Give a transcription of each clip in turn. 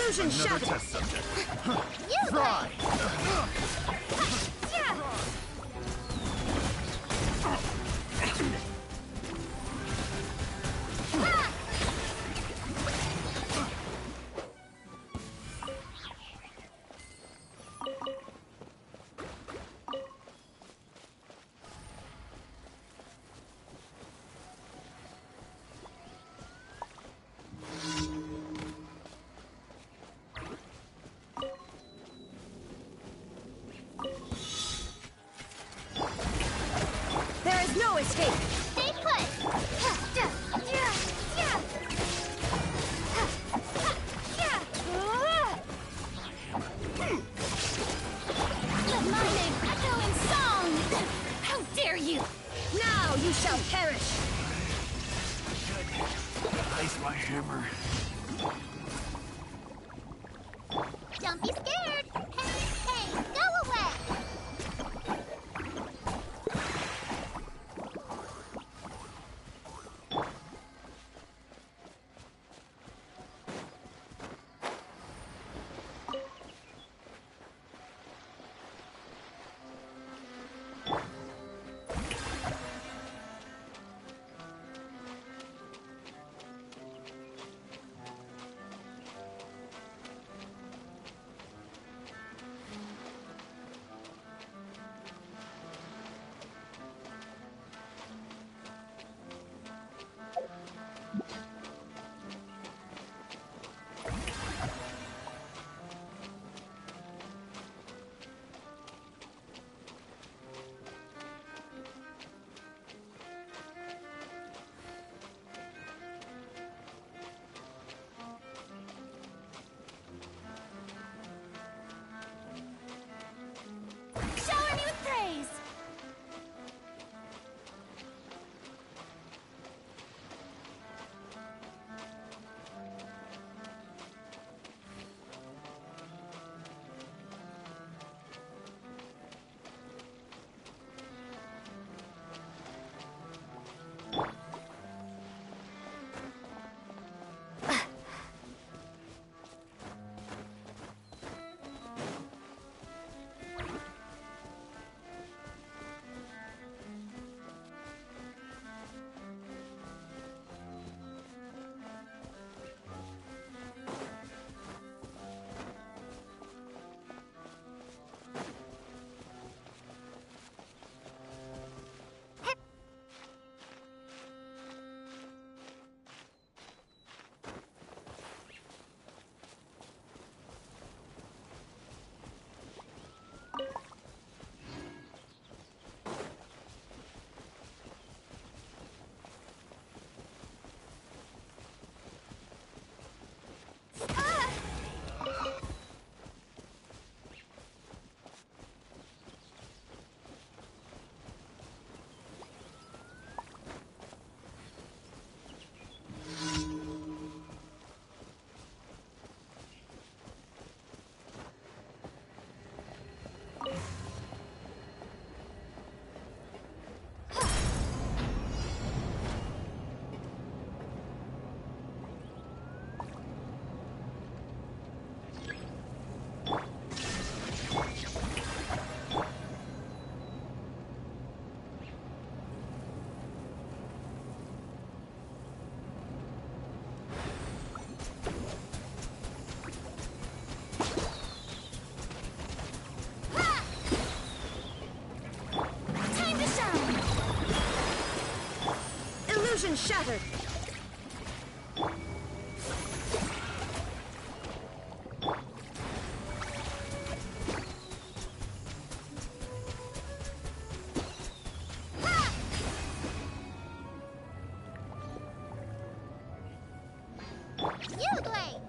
Illusion Another shattered. test subject. You Fly! There is no escape. stay put. Let my name echo in song. How dare you? Now you shall perish. Ice my hammer. Don't be scared. Hey, hey, go away. Shower me with praise. Illusion shattered. You blade.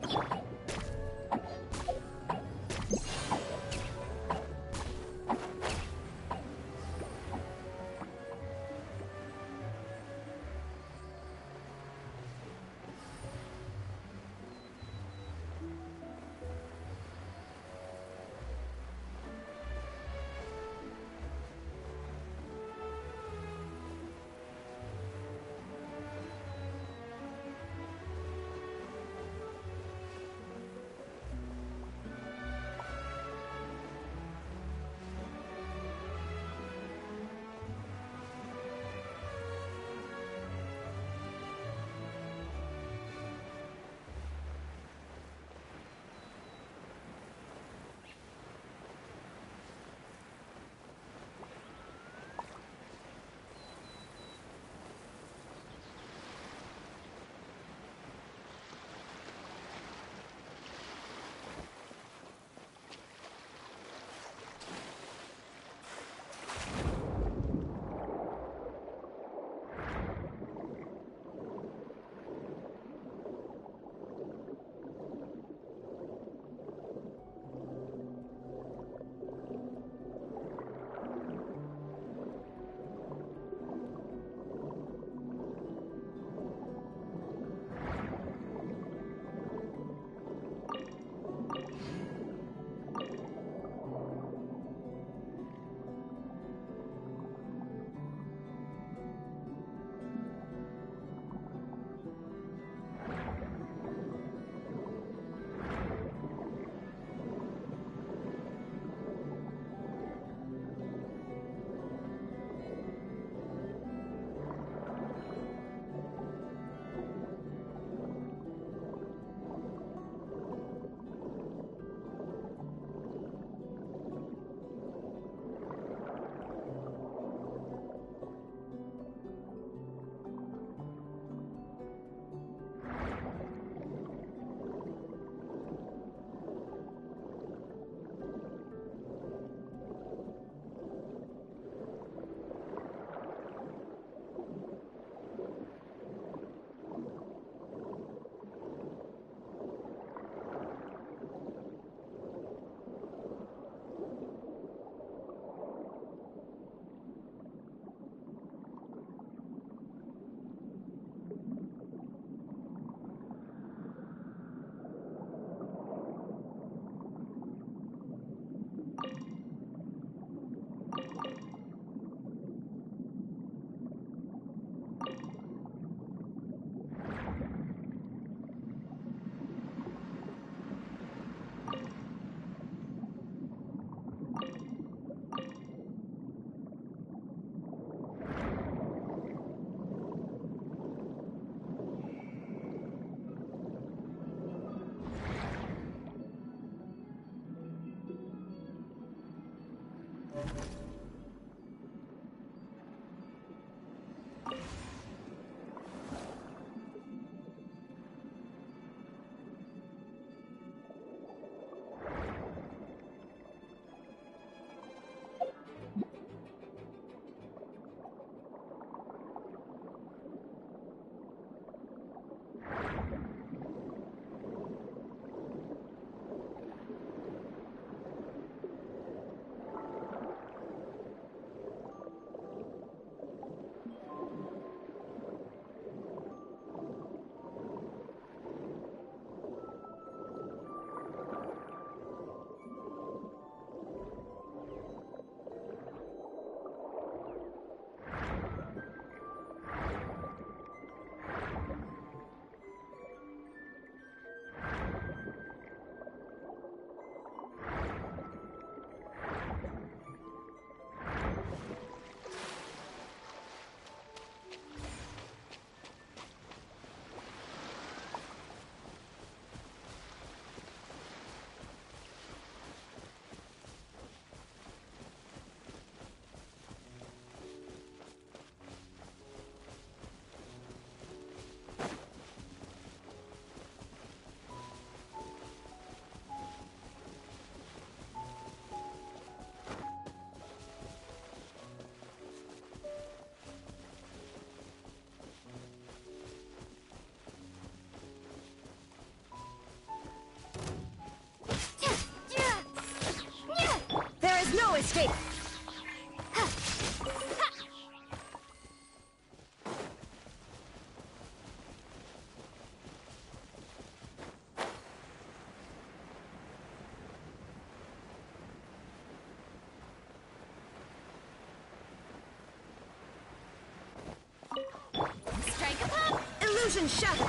No escape! Strike a pop! Illusion shattered!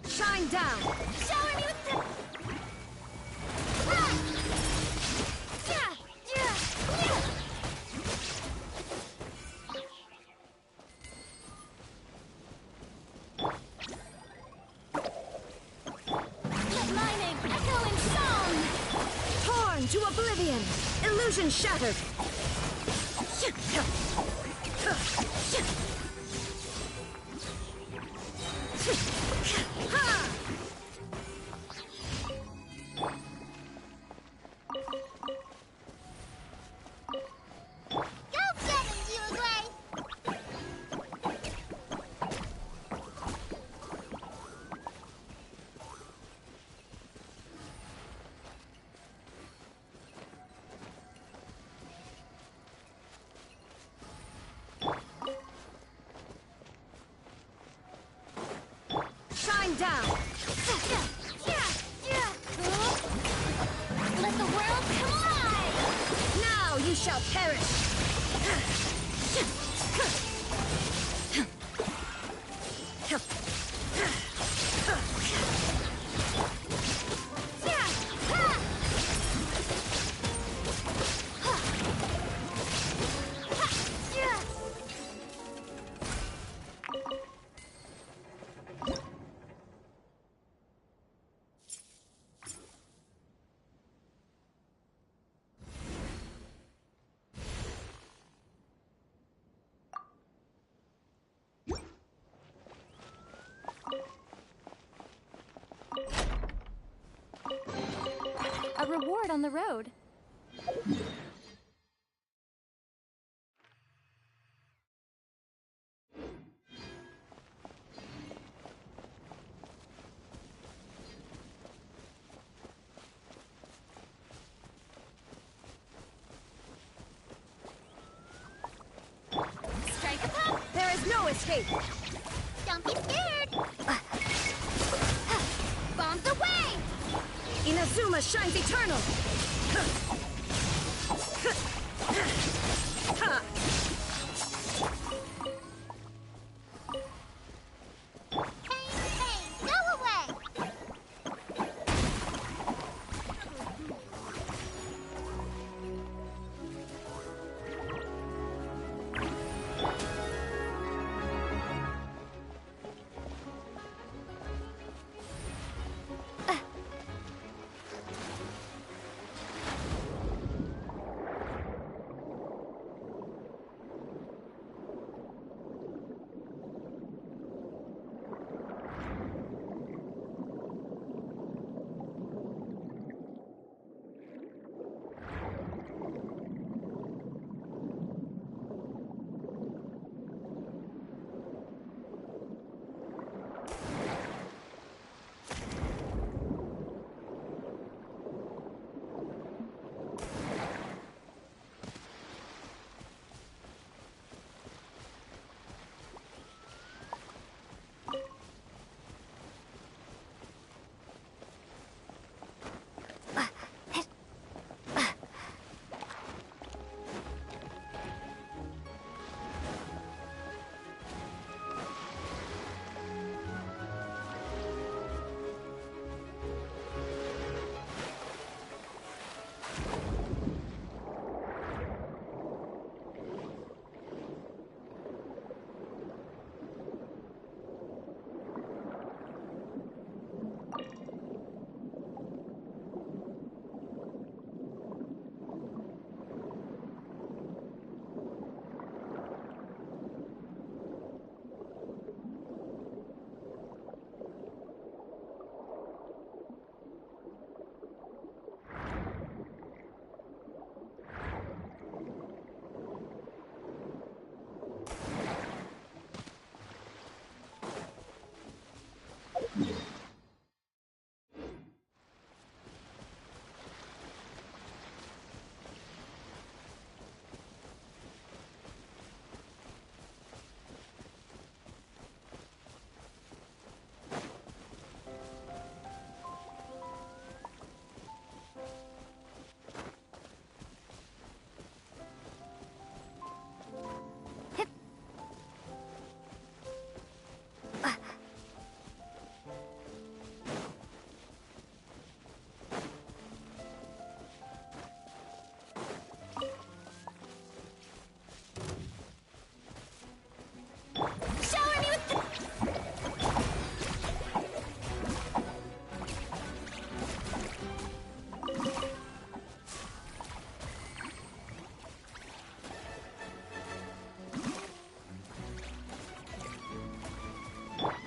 Shine down! Shower me with the... Ah! Yeah! Yeah! Yeah! Let my name echo in song! Torn to oblivion! Illusion shattered! Go get him, you Gray! Shine down! Let the world collide! Now you shall perish! A reward on the road. Strike a pop! There is no escape! Don't be scared! Bombs away! Inazuma shines eternal! Hey, go away!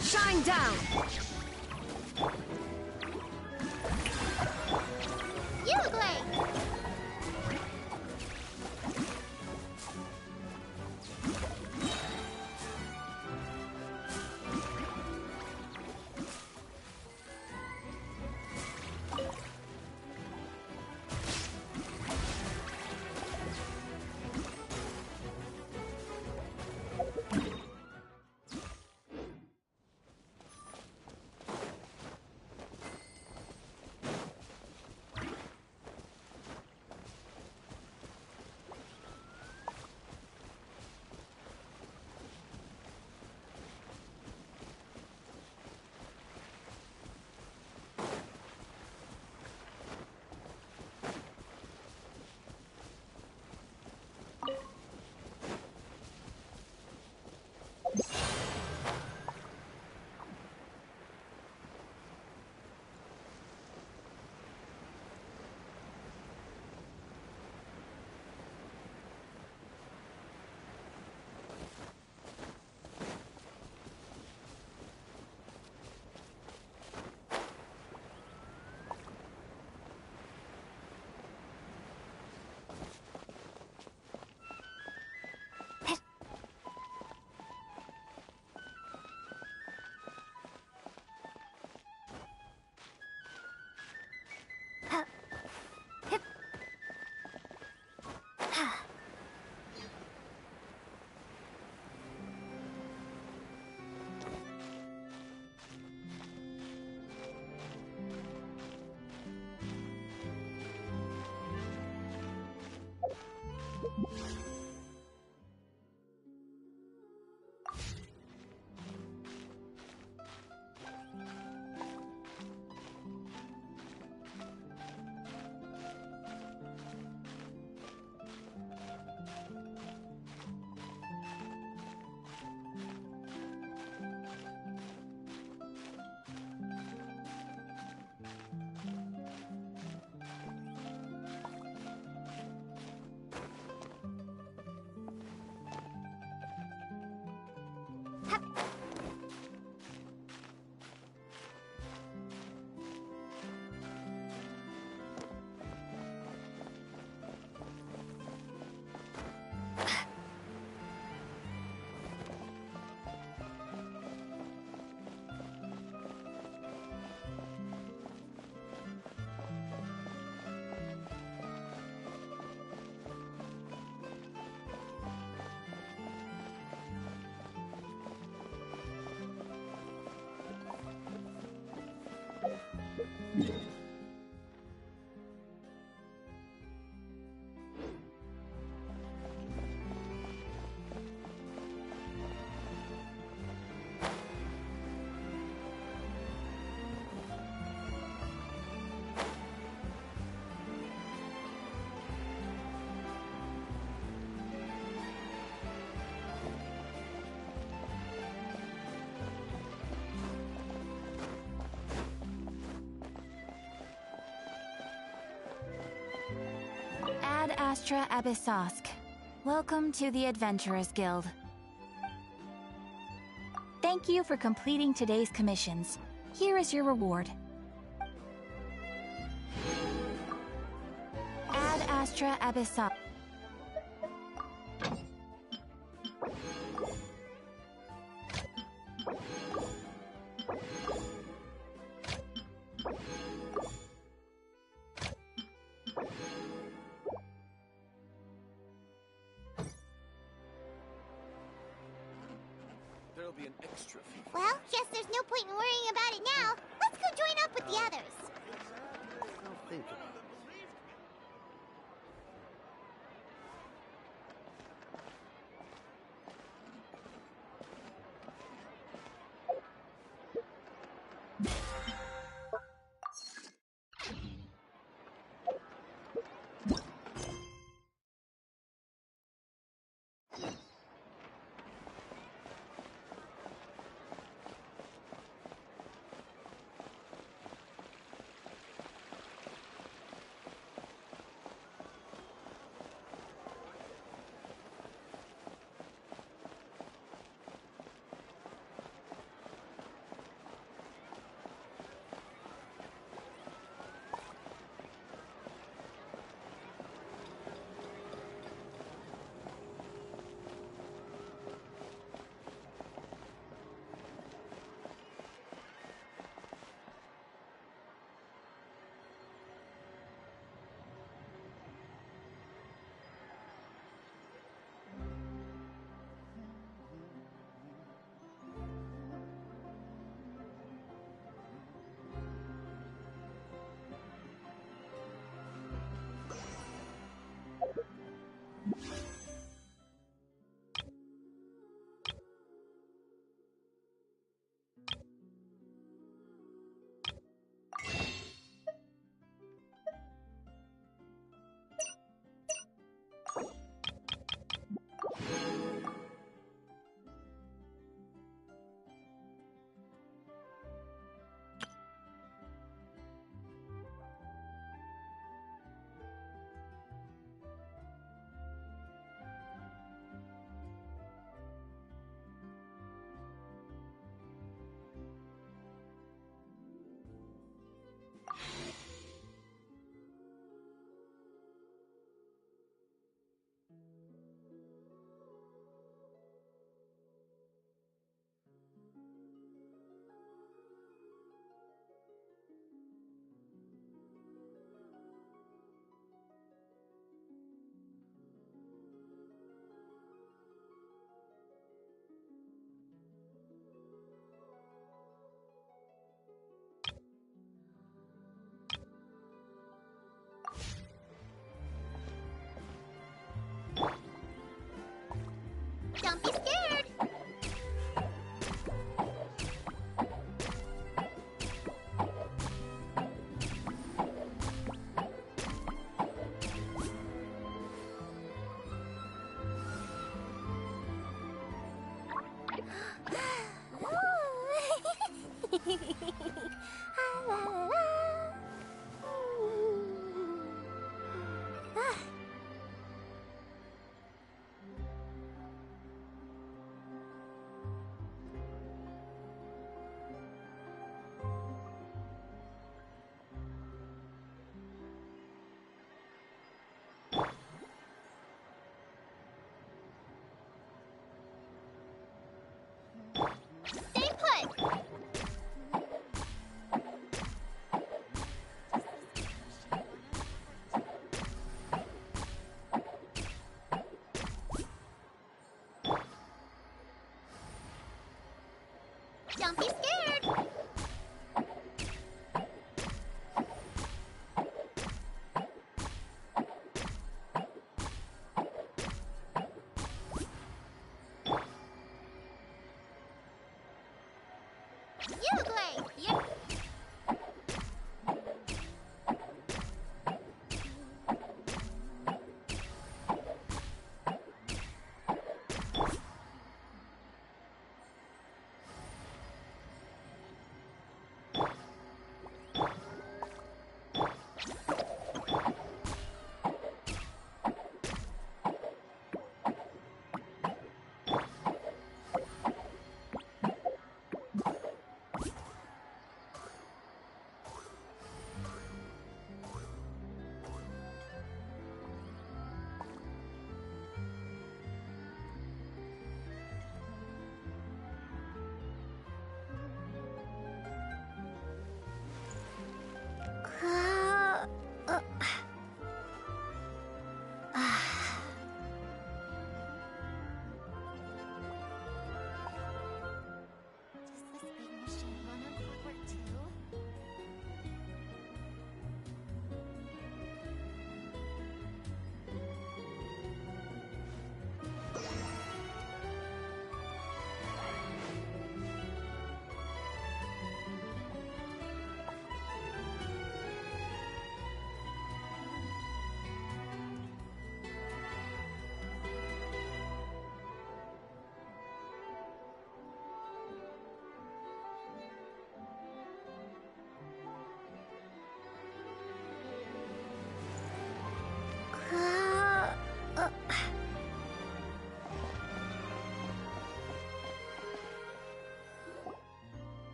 Shine down! You look late! Ad Astra Abyssosk. Welcome to the Adventurers Guild. Thank you for completing today's commissions. Here is your reward. Ad Astra Abyssosk. There'll be an extra fee. Well, guess there's no point in worrying about it now. Let's go join up with the others. I'll think about it.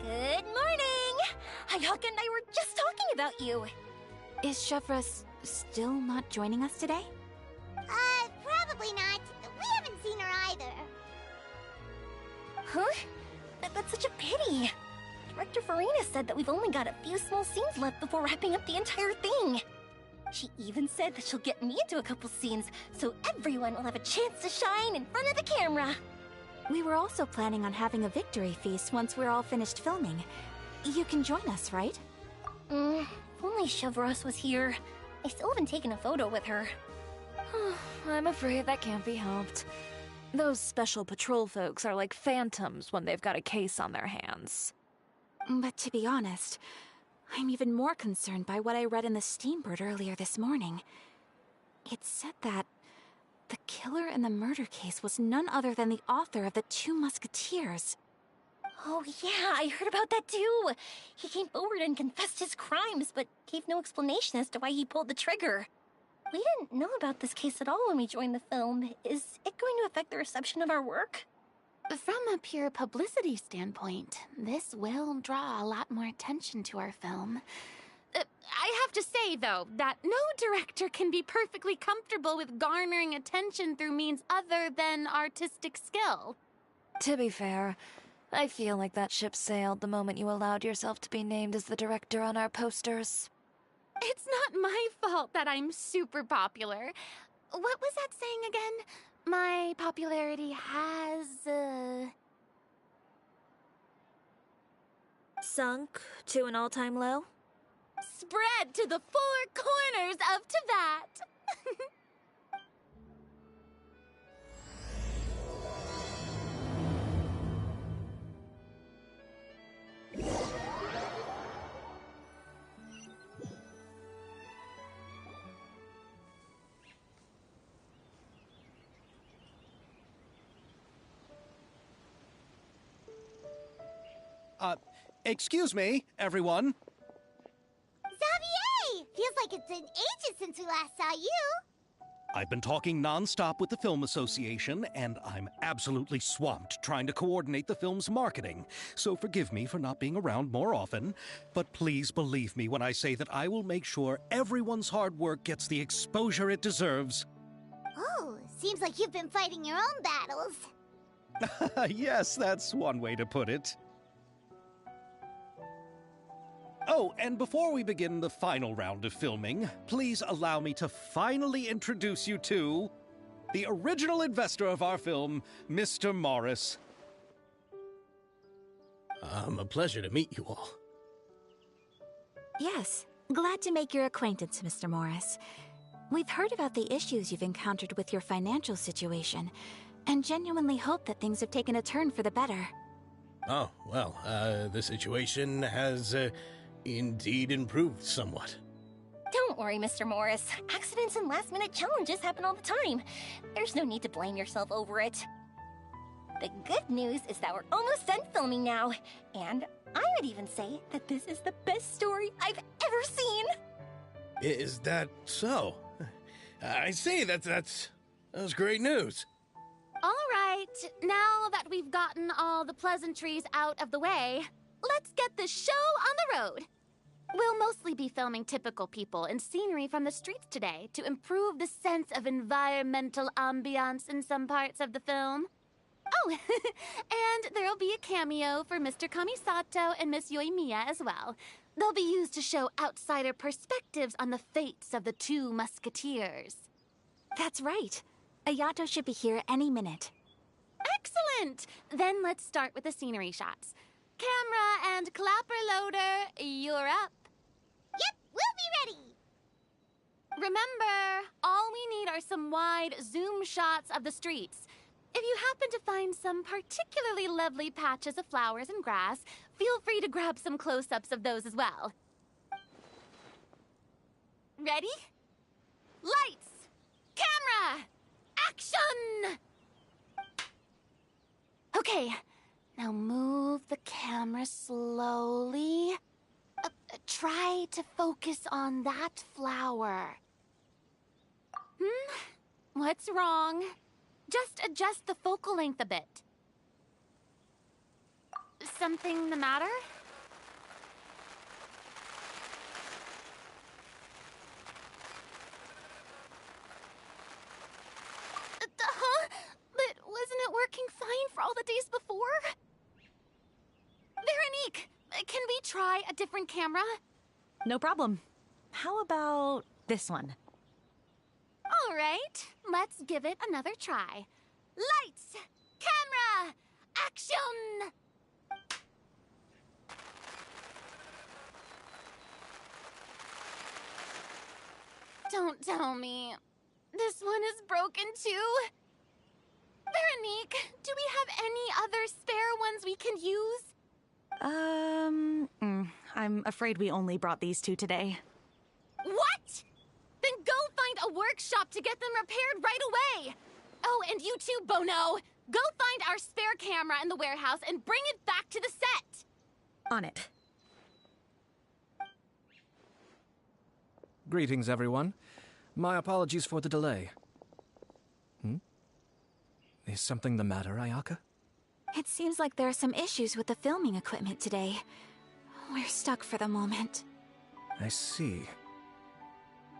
Good morning! Hayaka and I were just talking about you. Is Chevra still not joining us today? Probably not. We haven't seen her either. Huh? That's such a pity. Director Farina said that we've only got a few small scenes left before wrapping up the entire thing. She even said that she'll get me into a couple scenes, so everyone will have a chance to shine in front of the camera. We were also planning on having a victory feast once we're all finished filming. You can join us, right? If only Chevros was here. I still haven't taken a photo with her. I'm afraid that can't be helped. Those special patrol folks are like phantoms when they've got a case on their hands. But to be honest, I'm even more concerned by what I read in the Steambird earlier this morning. It said that the killer in the murder case was none other than the author of the Two Musketeers. Oh yeah, I heard about that too. He came forward and confessed his crimes, but gave no explanation as to why he pulled the trigger. We didn't know about this case at all when we joined the film. Is it going to affect the reception of our work? From a pure publicity standpoint, this will draw a lot more attention to our film. I have to say, though, that no director can be perfectly comfortable with garnering attention through means other than artistic skill. To be fair, I feel like that ship sailed the moment you allowed yourself to be named as the director on our posters. It's not my fault that I'm super popular. What was that saying again? My popularity has, Sunk to an all-time low? spread to the four corners of Teyvat. Excuse me, everyone. Xavier! Feels like it's been ages since we last saw you. I've been talking non-stop with the Film Association, and I'm absolutely swamped trying to coordinate the film's marketing. So forgive me for not being around more often, but please believe me when I say that I will make sure everyone's hard work gets the exposure it deserves. Oh, seems like you've been fighting your own battles. Yes, that's one way to put it. Oh, and before we begin the final round of filming, please allow me to finally introduce you to the original investor of our film, Mr. Morris. A pleasure to meet you all. Yes, glad to make your acquaintance, Mr. Morris. We've heard about the issues you've encountered with your financial situation, and genuinely hope that things have taken a turn for the better. Oh, well, the situation has, indeed improved somewhat. Don't worry, Mr. Morris. Accidents and last-minute challenges happen all the time. There's no need to blame yourself over it. The good news is that we're almost done filming now. And I would even say that this is the best story I've ever seen. Is that so? I see, that's great news. All right, now that we've gotten all the pleasantries out of the way, let's get this show on the road. We'll mostly be filming typical people and scenery from the streets today to improve the sense of environmental ambiance in some parts of the film. Oh, and there'll be a cameo for Mr. Kamisato and Miss Yoimiya as well. They'll be used to show outsider perspectives on the fates of the Two Musketeers. That's right. Ayato should be here any minute. Excellent! Then let's start with the scenery shots. Camera and clapper loader, you're up. Yep, we'll be ready. Remember, all we need are some wide zoom shots of the streets. If you happen to find some particularly lovely patches of flowers and grass, feel free to grab some close-ups of those as well. Ready? Lights! Camera! Action! Okay, now move the camera slowly. Try to focus on that flower. What's wrong? Just adjust the focal length a bit. Something the matter? Huh? But wasn't it working fine for all the days before? Veronique, can we try a different camera? No problem. How about this one? All right, let's give it another try. Lights! Camera! Action! Don't tell me. This one is broken too? Veronique, do we have any other spare ones we can use? I'm afraid we only brought these two today. What? Then go find a workshop to get them repaired right away. Oh, and you too, Bono. Go find our spare camera in the warehouse and bring it back to the set. On it. Greetings, everyone. My apologies for the delay. Is something the matter, Ayaka? It seems like there are some issues with the filming equipment today. We're stuck for the moment. I see.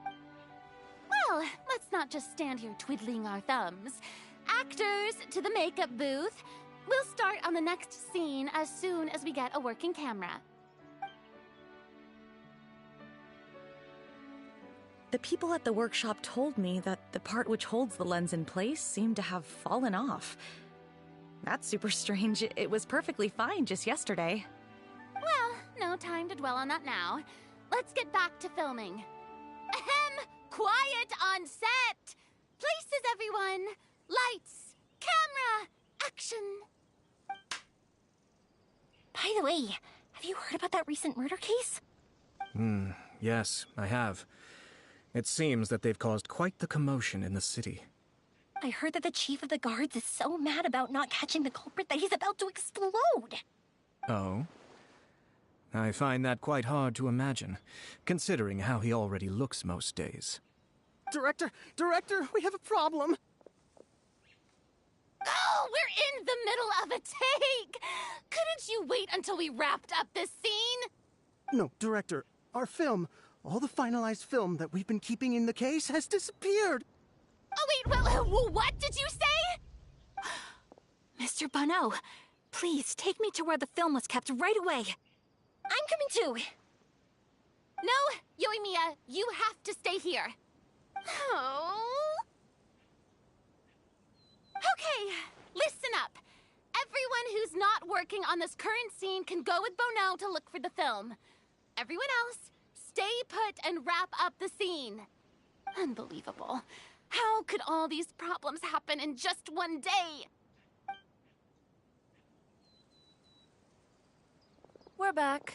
Well, let's not just stand here twiddling our thumbs. Actors, to the makeup booth. We'll start on the next scene as soon as we get a working camera. The people at the workshop told me that the part which holds the lens in place seemed to have fallen off. That's super strange. It was perfectly fine just yesterday. Well, no time to dwell on that now. Let's get back to filming. Ahem! Quiet on set! Places, everyone! Lights! Camera! Action! By the way, have you heard about that recent murder case? Yes, I have. It seems that they've caused quite the commotion in the city. I heard that the chief of the guards is so mad about not catching the culprit that he's about to explode. Oh? I find that quite hard to imagine, considering how he already looks most days. Director, we have a problem. Oh, we're in the middle of a take! Couldn't you wait until we wrapped up this scene? No, Director, our film, all the finalized film that we've been keeping in the case has disappeared. Oh, wait, well, what did you say? Mr. Bono, please take me to where the film was kept right away. I'm coming too. No, Yoimiya, you have to stay here. Oh. Okay, listen up. Everyone who's not working on this current scene can go with Bono to look for the film. Everyone else, stay put and wrap up the scene. Unbelievable. How could all these problems happen in just one day? We're back.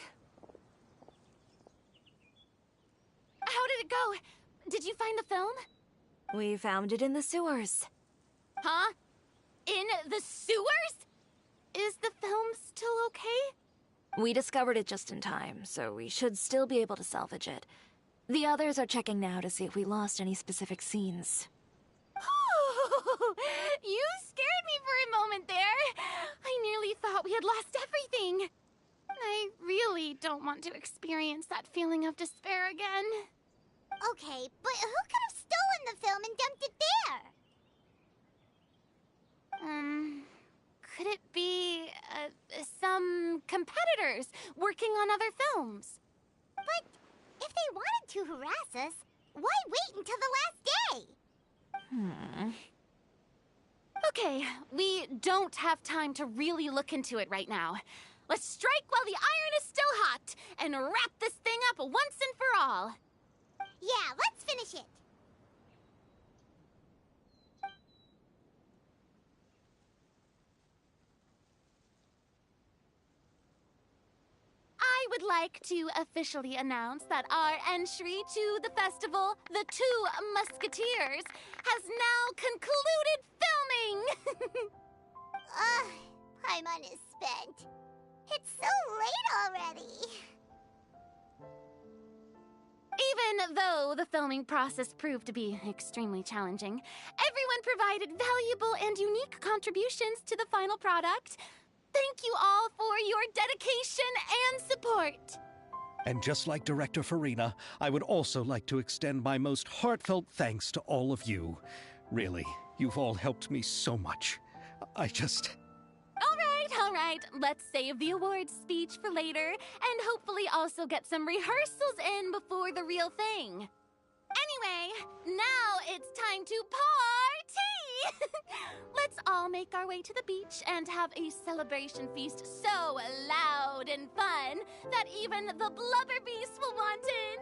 How did it go? Did you find the film? We found it in the sewers. Huh? In the sewers? Is the film still okay? We discovered it just in time, so we should still be able to salvage it. The others are checking now to see if we lost any specific scenes. Oh, you scared me for a moment there. I nearly thought we had lost everything. I really don't want to experience that feeling of despair again. Okay, but who could have stolen the film and dumped it there? Could it be, some competitors working on other films? But if they wanted to harass us, why wait until the last day? Okay, we don't have time to really look into it right now. Let's strike while the iron is still hot and wrap this thing up once and for all. Yeah, let's finish it. I would like to officially announce that our entry to the festival, The Two Musketeers, has now concluded filming! Paimon is spent. It's so late already. Even though the filming process proved to be extremely challenging, everyone provided valuable and unique contributions to the final product. Thank you all for your dedication and support. And just like Director Farina, I would also like to extend my most heartfelt thanks to all of you. Really, you've all helped me so much. All right. Let's save the awards speech for later, and hopefully also get some rehearsals in before the real thing. Anyway, now it's time to party! Let's all make our way to the beach and have a celebration feast so loud and fun that even the blubber beast will want in.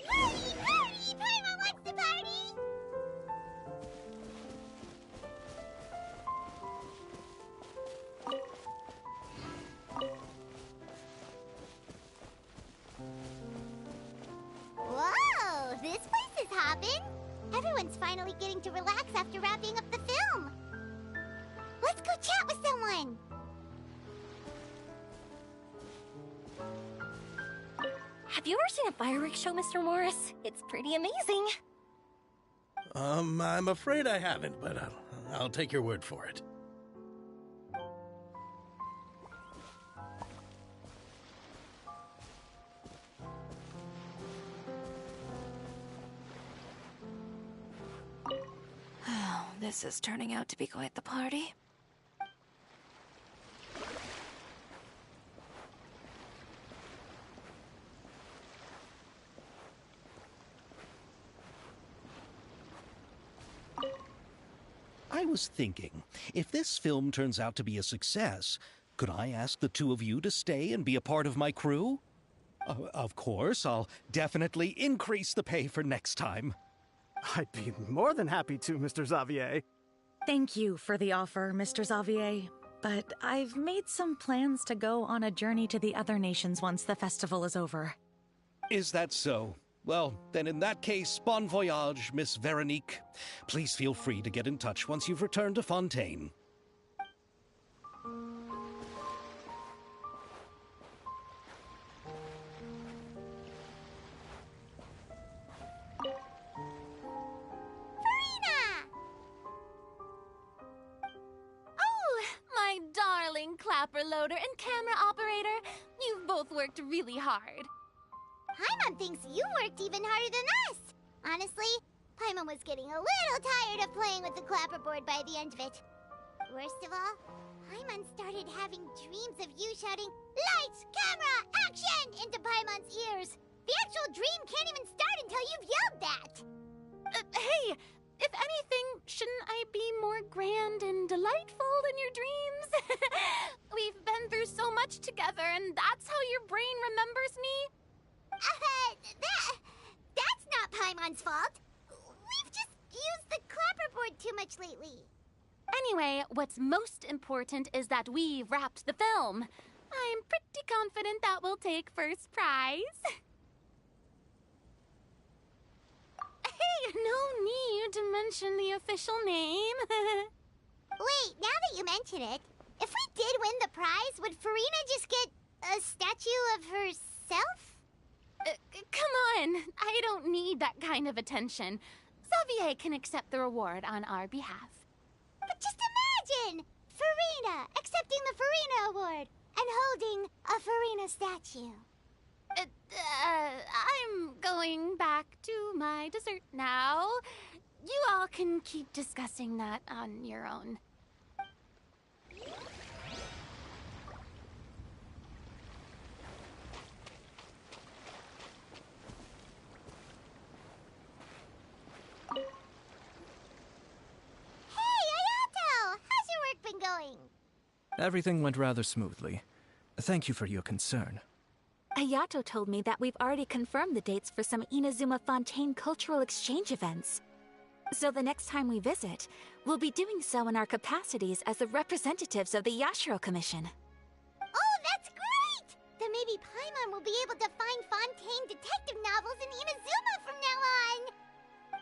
Party! Party! Paimon wants to party! Whoa! This place is hopping! Everyone's finally getting to relax after wrapping up the film! Let's go chat with someone! Have you ever seen a fireworks show, Mr. Morris? It's pretty amazing. I'm afraid I haven't, but I'll take your word for it. This is turning out to be quite the party. I was thinking, if this film turns out to be a success, could I ask the two of you to stay and be a part of my crew? Of course, I'll definitely increase the pay for next time. I'd be more than happy to, Mr. Xavier. Thank you for the offer, Mr. Xavier. But I've made some plans to go on a journey to the other nations once the festival is over. Is that so? Well, then in that case, bon voyage, Miss Veronique. Please feel free to get in touch once you've returned to Fontaine. My darling clapper loader and camera operator, you've both worked really hard. Paimon thinks you worked even harder than us! Honestly, Paimon was getting a little tired of playing with the clapperboard by the end of it. Worst of all, Paimon started having dreams of you shouting, "Lights, camera, action!" into Paimon's ears. The actual dream can't even start until you've yelled that! Hey, if anything, shouldn't I be more grand and delightful in your dreams? We've been through so much together, and that's how your brain remembers me? That's not Paimon's fault. We've just used the clapperboard too much lately. Anyway, what's most important is that we've wrapped the film. I'm pretty confident that we'll take first prize. Hey, no need to mention the official name. Wait, now that you mention it, if we did win the prize, would Farina just get a statue of herself? Come on, I don't need that kind of attention. Xavier can accept the reward on our behalf. But just imagine! Farina accepting the Farina Award and holding a Farina statue. I'm going back to my dessert now. You all can keep discussing that on your own. Hey, Ayato! How's your work been going? Everything went rather smoothly. Thank you for your concern. Ayato told me that we've already confirmed the dates for some Inazuma Fontaine cultural exchange events. So the next time we visit, we'll be doing so in our capacities as the representatives of the Yashiro Commission. Oh, that's great! Then maybe Paimon will be able to find Fontaine detective novels in Inazuma from now on!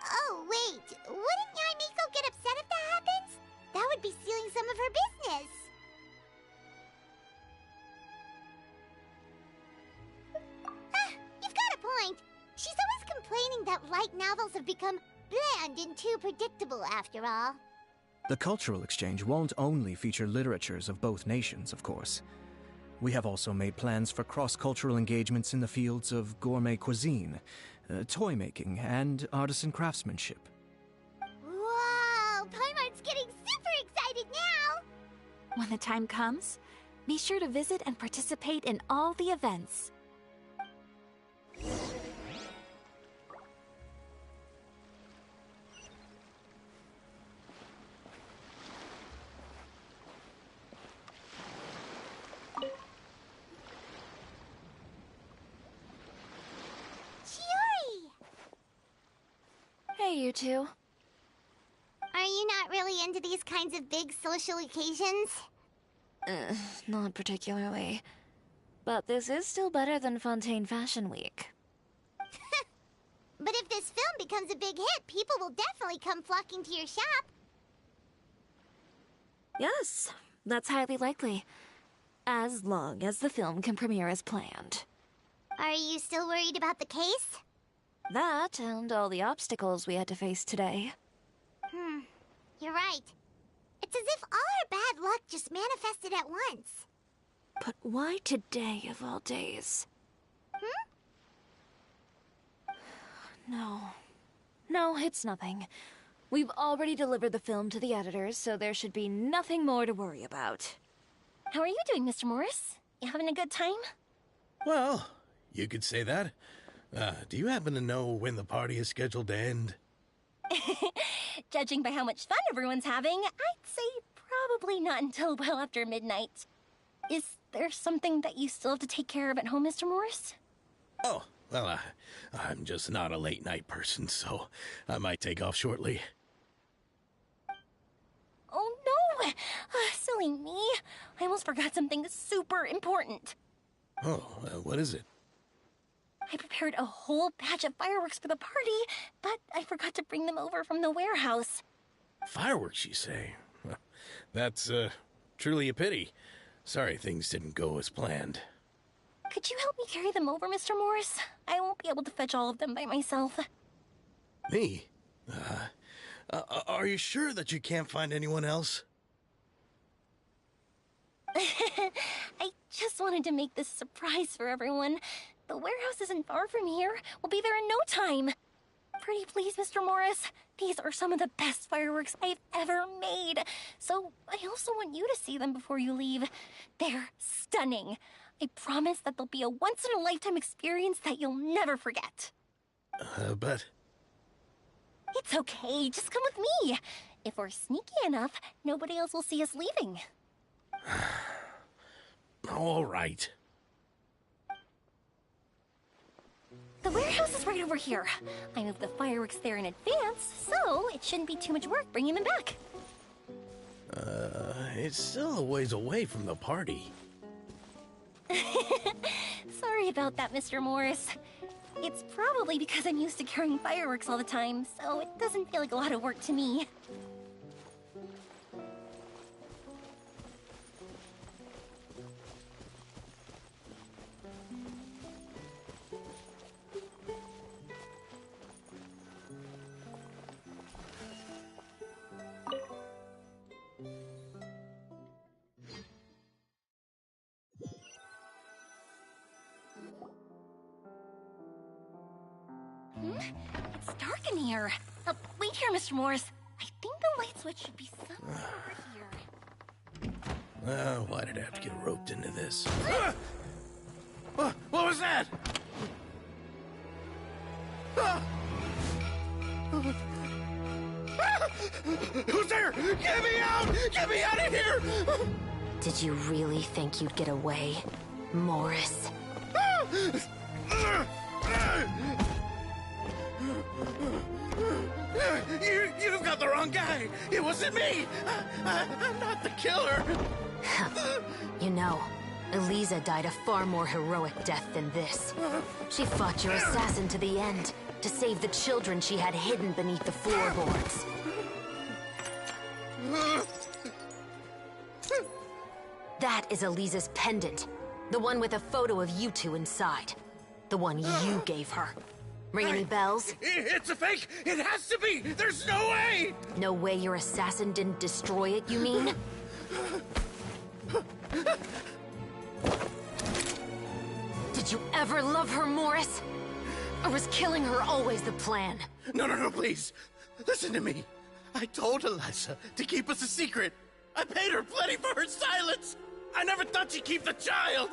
Oh, wait, wouldn't Yae Miko get upset if that happens? That would be stealing some of her business! that light novels have become bland and too predictable after all. The cultural exchange won't only feature literatures of both nations, of course. We have also made plans for cross-cultural engagements in the fields of gourmet cuisine, toy making, and artisan craftsmanship. Whoa! Paimon's getting super excited now! When the time comes, be sure to visit and participate in all the events. Hey, you two. Are you not really into these kinds of big social occasions? Not particularly. But this is still better than Fontaine Fashion Week. But if this film becomes a big hit, people will definitely come flocking to your shop. Yes, that's highly likely. As long as the film can premiere as planned. Are you still worried about the case? That and all the obstacles we had to face today. You're right. It's as if all our bad luck just manifested at once. But why today of all days? No, it's nothing. We've already delivered the film to the editors, so there should be nothing more to worry about. How are you doing, Mr. Morris? You having a good time? Well, you could say that. Do you happen to know when the party is scheduled to end? Judging by how much fun everyone's having, I'd say probably not until well after midnight. Is there something that you still have to take care of at home, Mr. Morris? Oh, well, I'm just not a late night person, so I might take off shortly. Oh no! Silly me. I almost forgot something super important. Oh, what is it? I prepared a whole batch of fireworks for the party, but I forgot to bring them over from the warehouse. Fireworks, you say? That's, truly a pity. Sorry things didn't go as planned. Could you help me carry them over, Mr. Morris? I won't be able to fetch all of them by myself. Me? Are you sure that you can't find anyone else? I just wanted to make this a surprise for everyone. The warehouse isn't far from here. We'll be there in no time. Pretty please, Mr. Morris. These are some of the best fireworks I've ever made. So I also want you to see them before you leave. They're stunning. I promise that they'll be a once-in-a-lifetime experience that you'll never forget. But... It's okay. Just come with me. If we're sneaky enough, nobody else will see us leaving. All right. The warehouse is right over here. I moved the fireworks there in advance, so it shouldn't be too much work bringing them back. It's still a ways away from the party. Sorry about that, Mr. Morris. It's probably because I'm used to carrying fireworks all the time, so it doesn't feel like a lot of work to me. It's dark in here. Wait here, Mr. Morris. I think the light switch should be somewhere over here. Why did I have to get roped into this? What was that? Who's there? Get me out! Get me out of here! Did you really think you'd get away, Morris? You've got the wrong guy. It wasn't me. I'm not the killer. You know, Eliza died a far more heroic death than this. She fought your assassin to the end, to save the children she had hidden beneath the floorboards. That is Eliza's pendant. The one with a photo of you two inside. The one you gave her. Ring any bells? It's a fake! It has to be! There's no way! No way your assassin didn't destroy it, you mean? Did you ever love her, Morris? Or was killing her always the plan? No, please. Listen to me. I told Eliza to keep us a secret. I paid her plenty for her silence. I never thought she'd keep the child.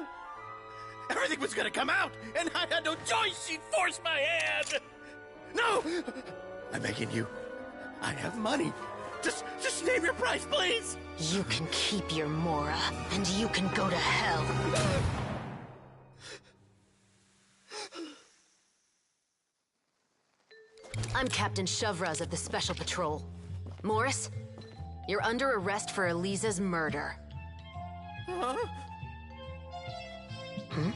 Everything was gonna come out, and I had no choice. She'd force my hand. No! I'm begging you. I have money. Just name your price, please. You can keep your Mora, and you can go to hell. I'm Captain Shovraz of the Special Patrol. Morris, you're under arrest for Eliza's murder. Huh? Hmm?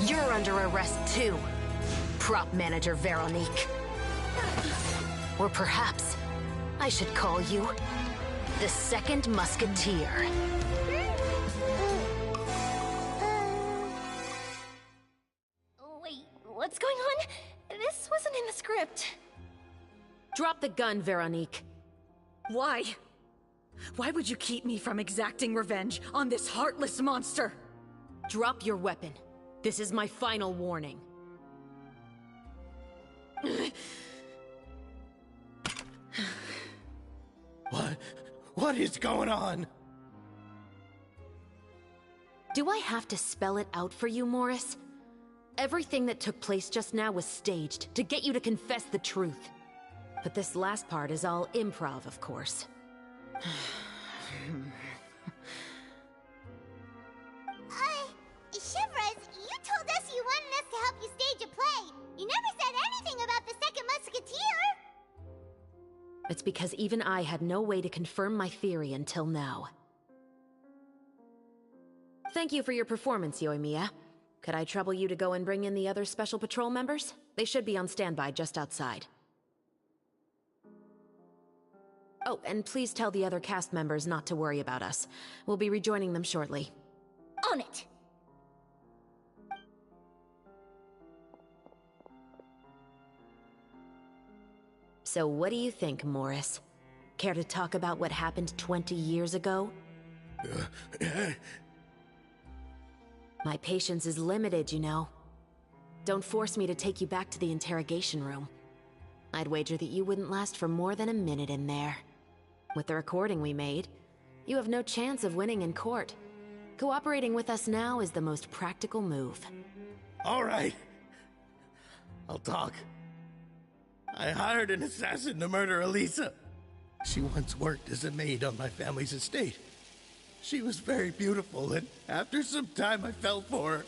You're under arrest too, prop manager Veronique. Or perhaps I should call you the Second Musketeer. Wait, what's going on? This wasn't in the script. Drop the gun, Veronique. Why? Why would you keep me from exacting revenge on this heartless monster? Drop your weapon. This is my final warning. What is going on? Do I have to spell it out for you, Morris? Everything that took place just now was staged to get you to confess the truth. But this last part is all improv, of course. Shivers, you told us you wanted us to help you stage a play. You never said anything about the Second Musketeer. It's because even I had no way to confirm my theory until now. Thank you for your performance, Yoimiya. Could I trouble you to go and bring in the other Special Patrol members? They should be on standby just outside. Oh, and please tell the other cast members not to worry about us. We'll be rejoining them shortly. On it! So what do you think, Morris? Care to talk about what happened 20 years ago? My patience is limited, you know. Don't force me to take you back to the interrogation room. I'd wager that you wouldn't last for more than a minute in there. With the recording we made, you have no chance of winning in court. Cooperating with us now is the most practical move. All right. I'll talk. I hired an assassin to murder Eliza. She once worked as a maid on my family's estate. She was very beautiful, and after some time I fell for her.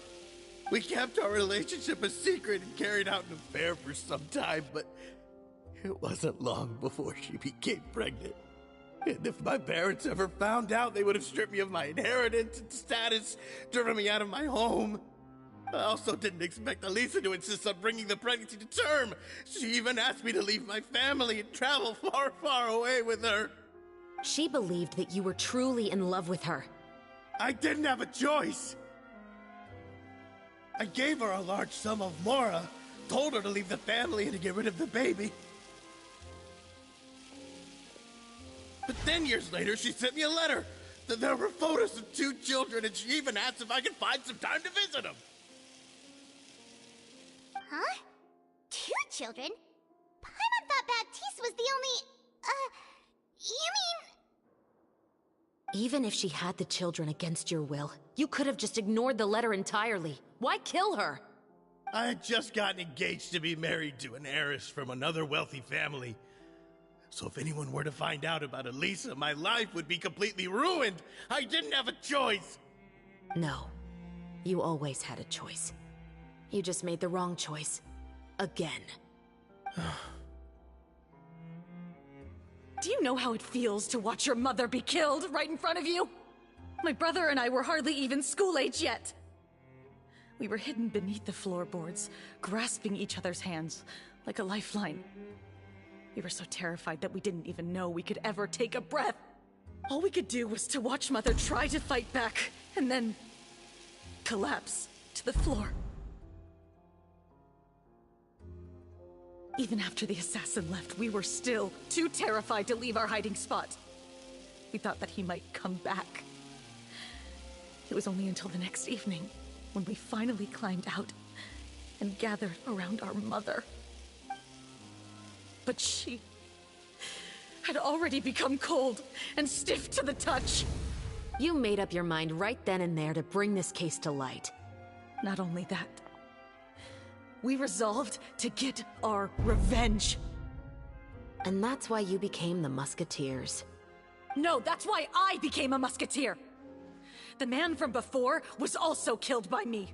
We kept our relationship a secret and carried out an affair for some time, but it wasn't long before she became pregnant. And if my parents ever found out, they would have stripped me of my inheritance and status, driven me out of my home. I also didn't expect Eliza to insist on bringing the pregnancy to term. She even asked me to leave my family and travel far, far away with her. She believed that you were truly in love with her. I didn't have a choice. I gave her a large sum of Mora, told her to leave the family and to get rid of the baby. But then years later, she sent me a letter. There were photos of 2 children, and she even asked if I could find some time to visit them. Huh? 2 children? Paimon thought Baptiste was the only... you mean... Even if she had the children against your will, you could have just ignored the letter entirely. Why kill her? I had just gotten engaged to be married to an heiress from another wealthy family. So if anyone were to find out about Eliza, my life would be completely ruined. I didn't have a choice. No. You always had a choice. You just made the wrong choice. Again. Do you know how it feels to watch your mother be killed right in front of you? My brother and I were hardly even school age yet. We were hidden beneath the floorboards, grasping each other's hands like a lifeline. We were so terrified that we didn't even know we could ever take a breath. All we could do was to watch Mother try to fight back, and then collapse to the floor. Even after the assassin left, we were still too terrified to leave our hiding spot. We thought that he might come back. It was only until the next evening when we finally climbed out and gathered around our mother. But she had already become cold and stiff to the touch. You made up your mind right then and there to bring this case to light. Not only that, we resolved to get our revenge. And that's why you became the Musketeers. No, that's why I became a musketeer. The man from before was also killed by me.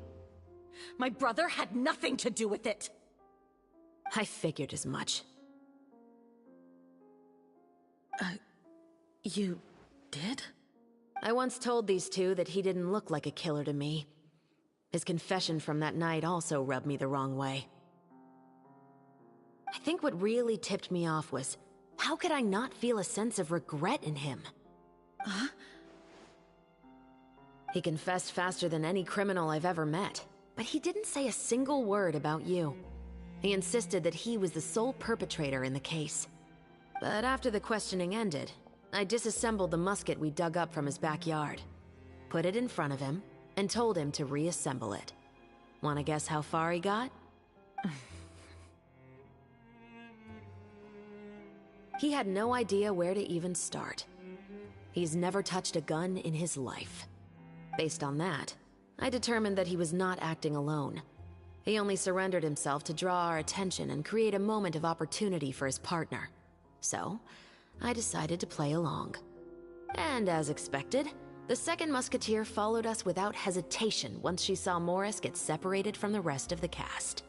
My brother had nothing to do with it. I figured as much. You did? I once told these two that he didn't look like a killer to me. His confession from that night also rubbed me the wrong way. I think what really tipped me off was, how could I not feel a sense of regret in him? Huh? He confessed faster than any criminal I've ever met, but he didn't say a single word about you. He insisted that he was the sole perpetrator in the case. But after the questioning ended, I disassembled the musket we dug up from his backyard, put it in front of him, and told him to reassemble it. Wanna guess how far he got? He had no idea where to even start. He's never touched a gun in his life. Based on that, I determined that he was not acting alone. He only surrendered himself to draw our attention and create a moment of opportunity for his partner. So, I decided to play along. And as expected, the second musketeer followed us without hesitation once she saw Morris get separated from the rest of the cast.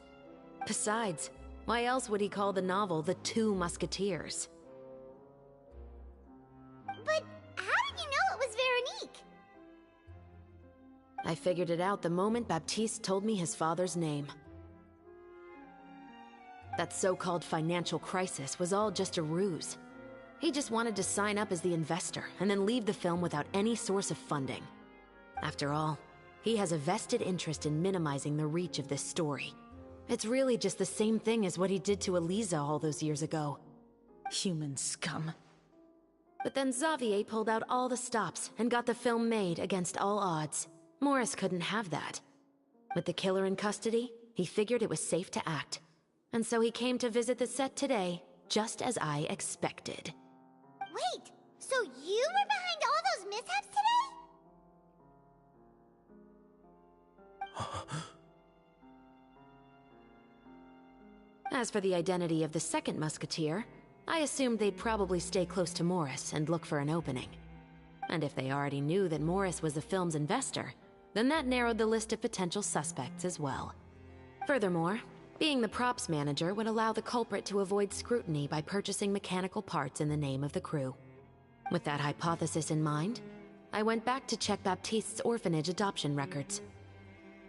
Besides, why else would he call the novel The Two Musketeers? But how did you know it was Veronique? I figured it out the moment Baptiste told me his father's name. That so-called financial crisis was all just a ruse. He just wanted to sign up as the investor and then leave the film without any source of funding. After all, he has a vested interest in minimizing the reach of this story. It's really just the same thing as what he did to Eliza all those years ago. Human scum. But then Xavier pulled out all the stops and got the film made against all odds. Morris couldn't have that. With the killer in custody, he figured it was safe to act. And so he came to visit the set today, just as I expected. Wait, so you were behind all those mishaps today? As for the identity of the second musketeer, I assumed they'd probably stay close to Morris and look for an opening. And if they already knew that Morris was the film's investor, then that narrowed the list of potential suspects as well. Furthermore, being the props manager would allow the culprit to avoid scrutiny by purchasing mechanical parts in the name of the crew. With that hypothesis in mind, I went back to check Baptiste's orphanage adoption records.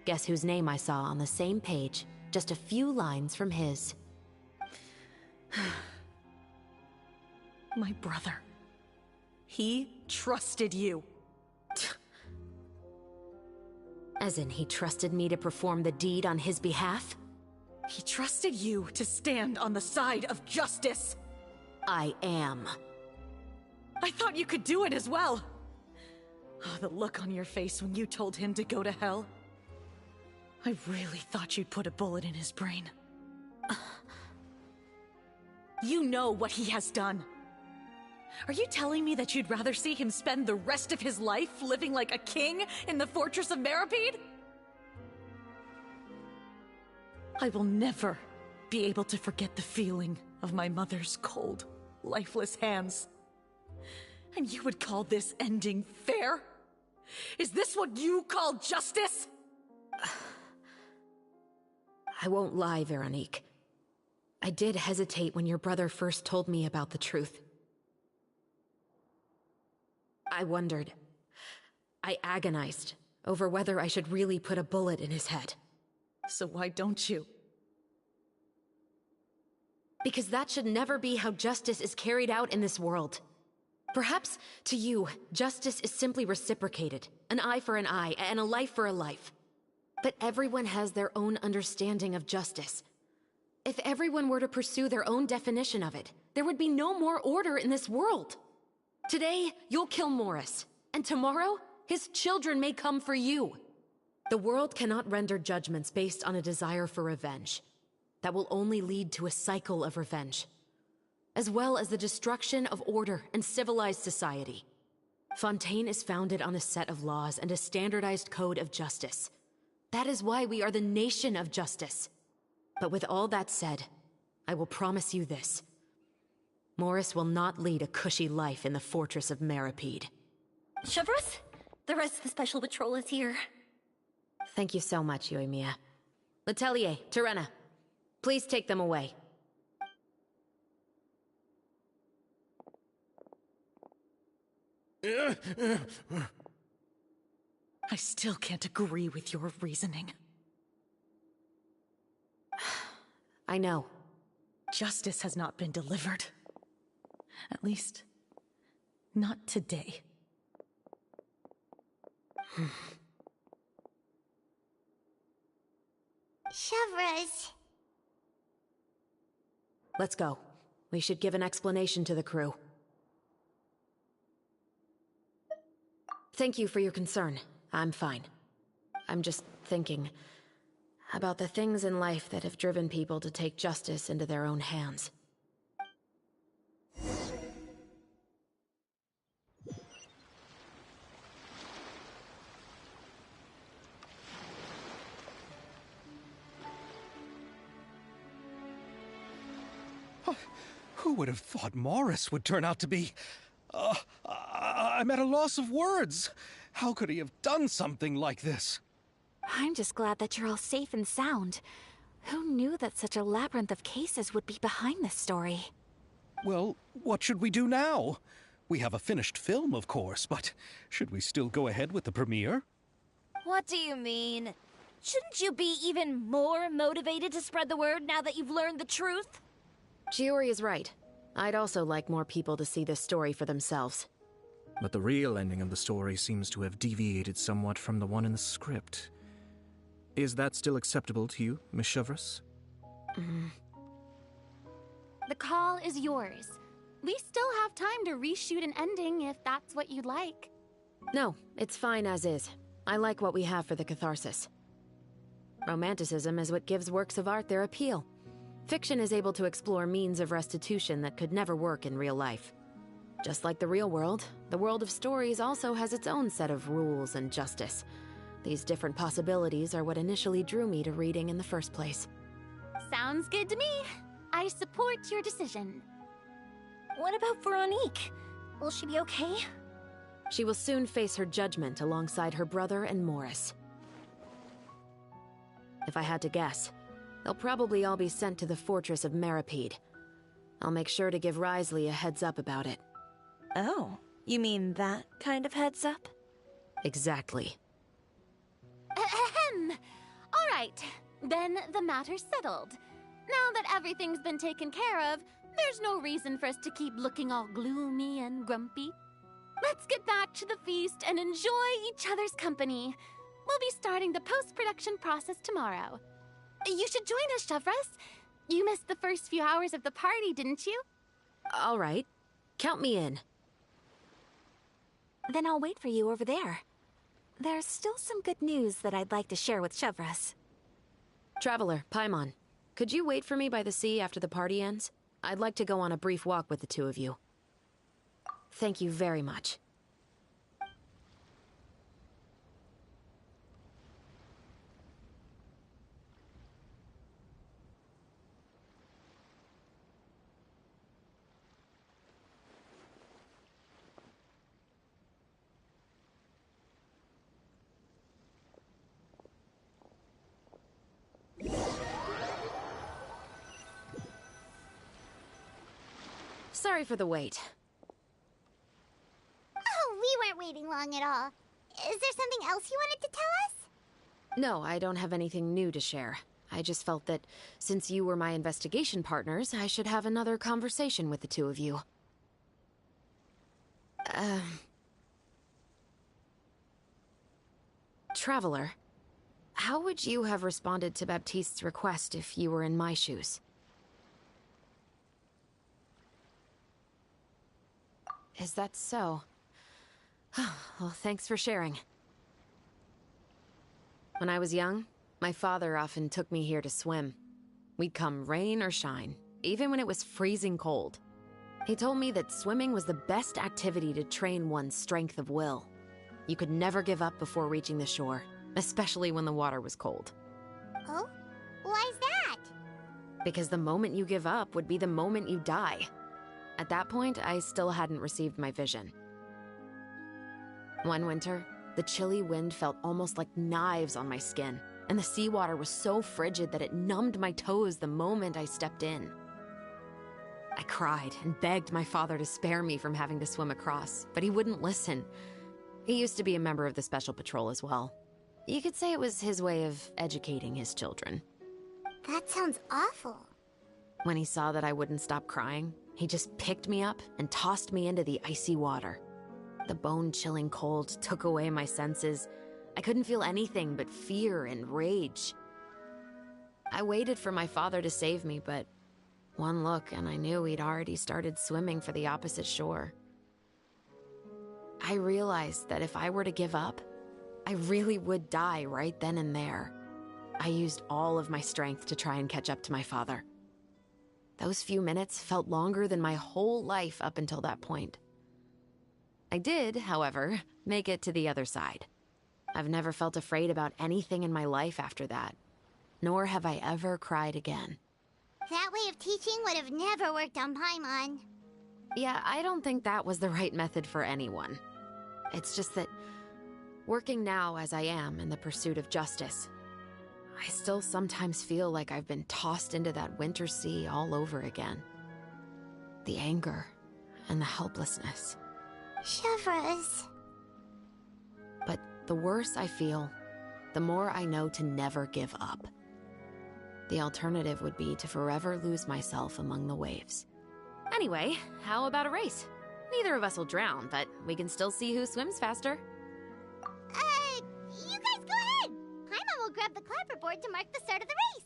Guess whose name I saw on the same page, just a few lines from his. My brother. He trusted you. As in, he trusted me to perform the deed on his behalf? He trusted you to stand on the side of justice. I am. I thought you could do it as well. Oh, the look on your face when you told him to go to hell. I really thought you'd put a bullet in his brain. You know what he has done. Are you telling me that you'd rather see him spend the rest of his life living like a king in the fortress of Meripede? I will never be able to forget the feeling of my mother's cold, lifeless hands. And you would call this ending fair? Is this what you call justice? I won't lie, Veronique. I did hesitate when your brother first told me about the truth. I wondered. I agonized over whether I should really put a bullet in his head. So why don't you? Because that should never be how justice is carried out in this world. Perhaps, to you, justice is simply reciprocated. An eye for an eye, and a life for a life. But everyone has their own understanding of justice. If everyone were to pursue their own definition of it, there would be no more order in this world. Today, you'll kill Morris, and tomorrow, his children may come for you. The world cannot render judgments based on a desire for revenge. That will only lead to a cycle of revenge, as well as the destruction of order and civilized society. Fontaine is founded on a set of laws and a standardized code of justice. That is why we are the nation of justice. But with all that said, I will promise you this. Morris will not lead a cushy life in the fortress of Meripede. Chevreuse, the rest of the Special Patrol is here. Thank you so much, Yoimiya. Letelier, Terena, please take them away. I still can't agree with your reasoning. I know. Justice has not been delivered. At least, not today. Chevreuse. Let's go. We should give an explanation to the crew. Thank you for your concern. I'm fine. I'm just thinking about the things in life that have driven people to take justice into their own hands. Who would have thought Morris would turn out to be... I'm at a loss of words. How could he have done something like this? I'm just glad that you're all safe and sound. Who knew that such a labyrinth of cases would be behind this story? Well, what should we do now? We have a finished film, of course, but should we still go ahead with the premiere? What do you mean? Shouldn't you be even more motivated to spread the word now that you've learned the truth? Chiori is right. I'd also like more people to see this story for themselves. But the real ending of the story seems to have deviated somewhat from the one in the script. Is that still acceptable to you, Miss Chevreuse? The call is yours. We still have time to reshoot an ending if that's what you'd like. No, it's fine as is. I like what we have for the catharsis. Romanticism is what gives works of art their appeal. Fiction is able to explore means of restitution that could never work in real life. Just like the real world, the world of stories also has its own set of rules and justice. These different possibilities are what initially drew me to reading in the first place. Sounds good to me. I support your decision. What about Veronique? Will she be okay? She will soon face her judgment alongside her brother and Morris. If I had to guess, they'll probably all be sent to the fortress of Meripede. I'll make sure to give Risley a heads up about it. Oh, you mean that kind of heads up? Exactly. Ahem. All right, then the matter's settled. Now that everything's been taken care of, there's no reason for us to keep looking all gloomy and grumpy. Let's get back to the feast and enjoy each other's company. We'll be starting the post-production process tomorrow. You should join us, Chevreuse. You missed the first few hours of the party, didn't you? All right. Count me in. Then I'll wait for you over there. There's still some good news that I'd like to share with Chevreuse. Traveler, Paimon, could you wait for me by the sea after the party ends? I'd like to go on a brief walk with the two of you. Thank you very much. Sorry for the wait. Oh, we weren't waiting long at all. Is there something else you wanted to tell us? No, I don't have anything new to share. I just felt that since you were my investigation partners, I should have another conversation with the two of you. Traveler, how would you have responded to Baptiste's request if you were in my shoes? Is that so? Well, thanks for sharing. When I was young, my father often took me here to swim. We'd come rain or shine, even when it was freezing cold. He told me that swimming was the best activity to train one's strength of will. You could never give up before reaching the shore, especially when the water was cold. Oh? Why's that? Because the moment you give up would be the moment you die. At that point, I still hadn't received my vision. One winter, the chilly wind felt almost like knives on my skin, and the seawater was so frigid that it numbed my toes the moment I stepped in. I cried and begged my father to spare me from having to swim across, but he wouldn't listen. He used to be a member of the Special Patrol as well. You could say it was his way of educating his children. That sounds awful. When he saw that I wouldn't stop crying, he just picked me up and tossed me into the icy water. The bone-chilling cold took away my senses. I couldn't feel anything but fear and rage. I waited for my father to save me, but one look and I knew he'd already started swimming for the opposite shore. I realized that if I were to give up, I really would die right then and there. I used all of my strength to try and catch up to my father. Those few minutes felt longer than my whole life up until that point. I did, however, make it to the other side. I've never felt afraid about anything in my life after that, nor have I ever cried again. That way of teaching would have never worked on Paimon. Yeah, I don't think that was the right method for anyone. It's just that, working now as I am in the pursuit of justice, I still sometimes feel like I've been tossed into that winter sea all over again. The anger and the helplessness. Shivers. But the worse I feel, the more I know to never give up. The alternative would be to forever lose myself among the waves. Anyway, how about a race? Neither of us will drown, but we can still see who swims faster. You guys go ahead! Paimon will grab the clapperboard to mark the start of the race.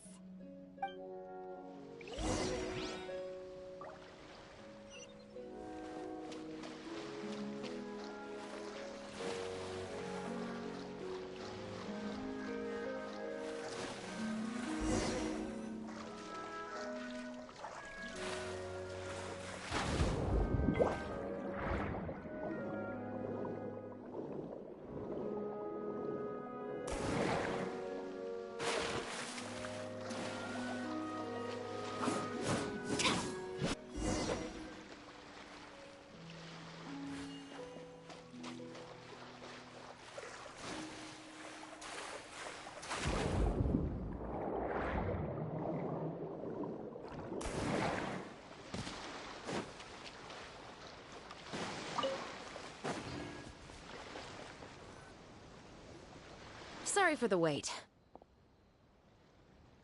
Sorry for the wait.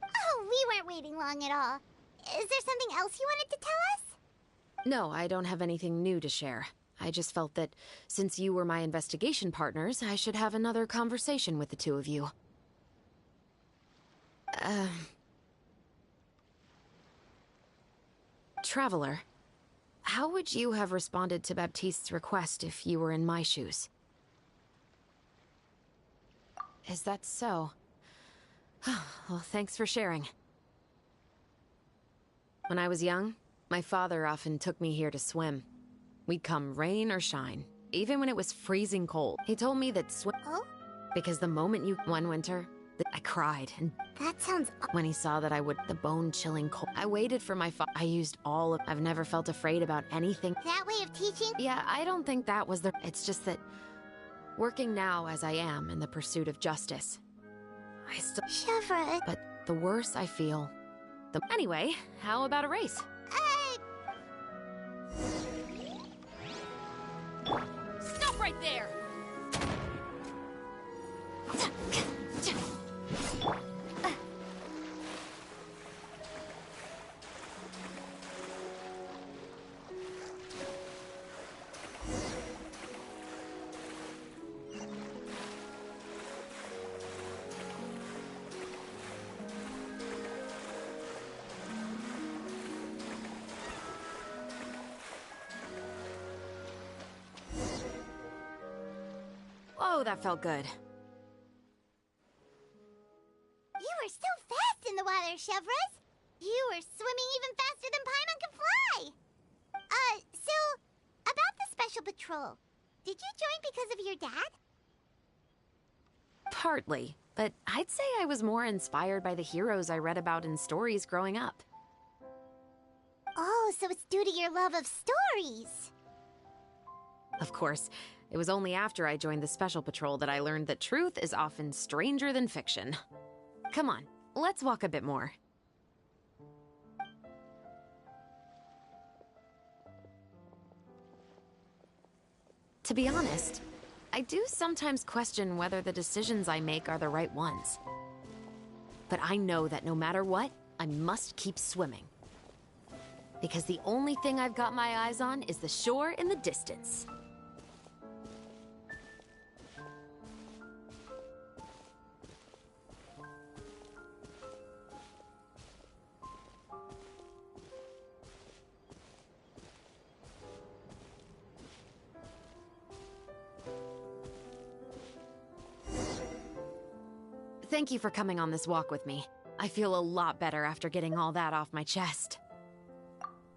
Oh, we weren't waiting long at all. Is there something else you wanted to tell us? No, I don't have anything new to share. I just felt that since you were my investigation partners, I should have another conversation with the two of you. Traveler, how would you have responded to Baptiste's request if you were in my shoes? Is that so? Well, thanks for sharing. When I was young, my father often took me here to swim. We'd come rain or shine, even when it was freezing cold. He told me that Oh? because the moment one winter, I cried, and That sounds when he saw that I would, the bone-chilling cold. I waited for my I used all of. I've never felt afraid about anything. That way of teaching? Yeah, I don't think that was the. It's just that, working now as I am in the pursuit of justice, I still. Shivers. But the worse I feel, the. Anyway, how about a race? Stop right there! Oh, that felt good. You were so fast in the water, Chevres. You were swimming even faster than Paimon can fly. So, about the Special Patrol, did you join because of your dad? Partly, but I'd say I was more inspired by the heroes I read about in stories growing up. Oh, so it's due to your love of stories. Of course, it was only after I joined the Special Patrol that I learned that truth is often stranger than fiction. Come on, let's walk a bit more. To be honest, I do sometimes question whether the decisions I make are the right ones. But I know that no matter what, I must keep swimming. Because the only thing I've got my eyes on is the shore in the distance. Thank you for coming on this walk with me. I feel a lot better after getting all that off my chest.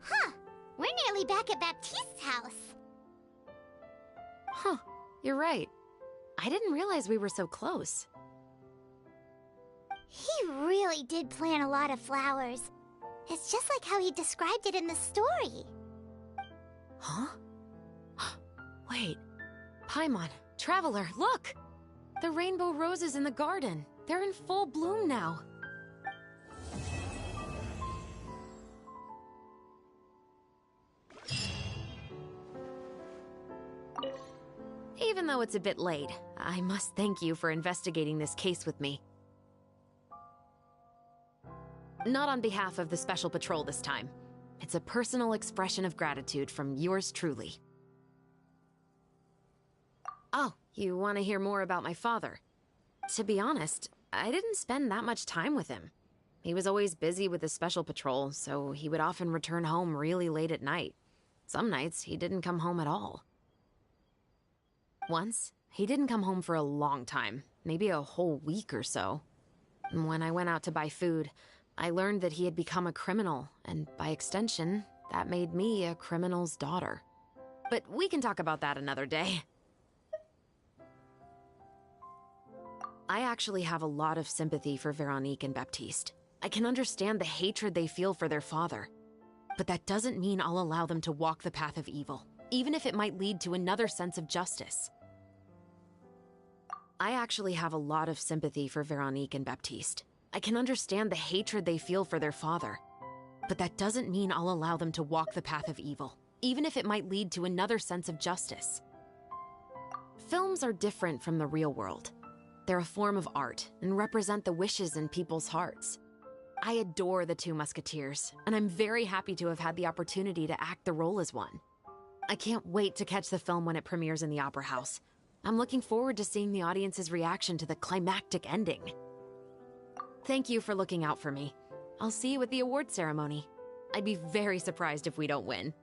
Huh. We're nearly back at Baptiste's house. Huh. You're right. I didn't realize we were so close. He really did plant a lot of flowers. It's just like how he described it in the story. Huh? Wait. Paimon, Traveler, look! The rainbow roses in the garden. They're in full bloom now. Even though it's a bit late, I must thank you for investigating this case with me. Not on behalf of the Special Patrol this time. It's a personal expression of gratitude from yours truly. Oh, you want to hear more about my father? To be honest, I didn't spend that much time with him. He was always busy with the Special Patrol, so he would often return home really late at night. Some nights, he didn't come home at all. Once, he didn't come home for a long time, maybe a whole week or so. When I went out to buy food, I learned that he had become a criminal, and by extension, that made me a criminal's daughter. But we can talk about that another day. I actually have a lot of sympathy for Veronique and Baptiste. I can understand the hatred they feel for their father. But that doesn't mean I'll allow them to walk the path of evil, even if it might lead to another sense of justice. I actually have a lot of sympathy for Veronique and Baptiste. I can understand the hatred they feel for their father. But that doesn't mean I'll allow them to walk the path of evil, even if it might lead to another sense of justice. Films are different from the real world. They're a form of art and represent the wishes in people's hearts. I adore the Two Musketeers, and I'm very happy to have had the opportunity to act the role as one. I can't wait to catch the film when it premieres in the Opera House. I'm looking forward to seeing the audience's reaction to the climactic ending. Thank you for looking out for me. I'll see you at the award ceremony. I'd be very surprised if we don't win.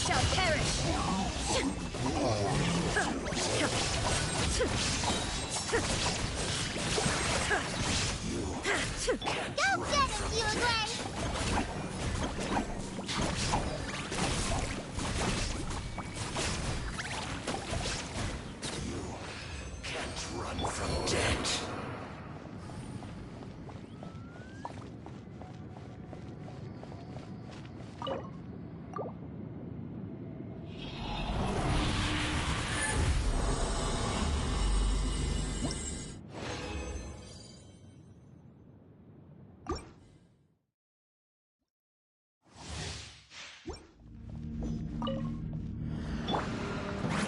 shall perish! Go get him, Uruguay! Run from death.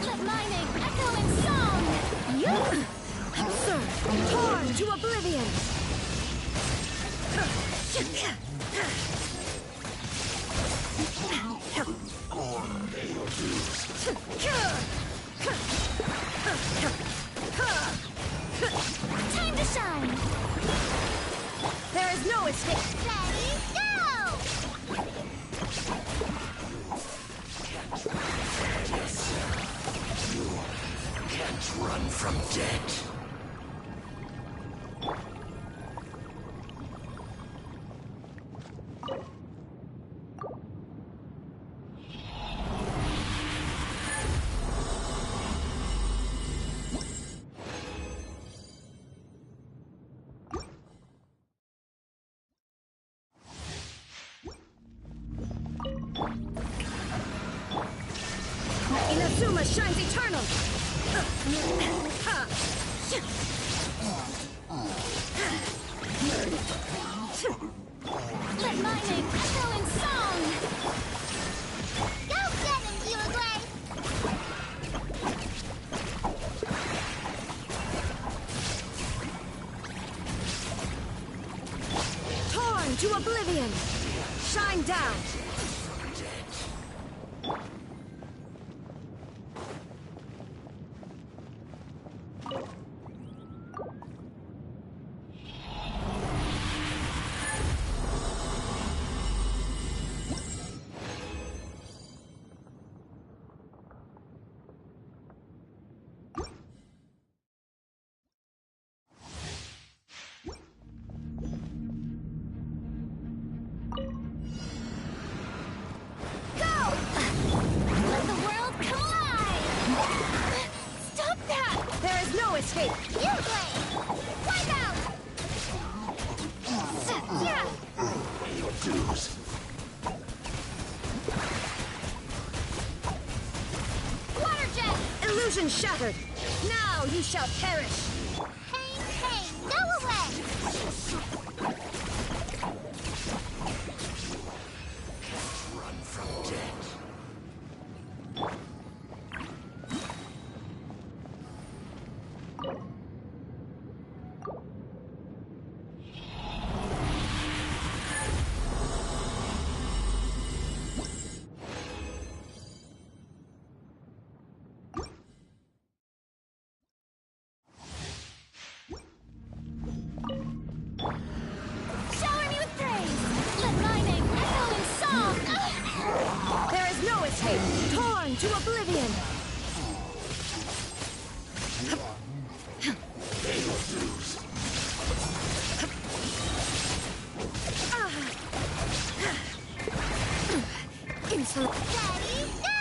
Let lightning echo in song! You! Absurd! Torn to oblivion! Time to shine! There is no escape! Ready, go! Can't run from death. Inazuma shines eternal! Let lightning echo in song! Go get him, Uruguay! Torn to oblivion! Shine down! Let the world come alive! Stop that! There is no escape! Uruguay! Wipe out! Yeah! Water jet! Illusion shattered! Now you shall perish! Pain, pain, go away! Run from death. Shower me with praise! Let lightning echo in song! There is no escape! Torn to oblivion! Insolent. Ready, go!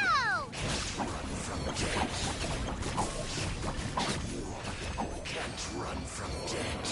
Can't run from death.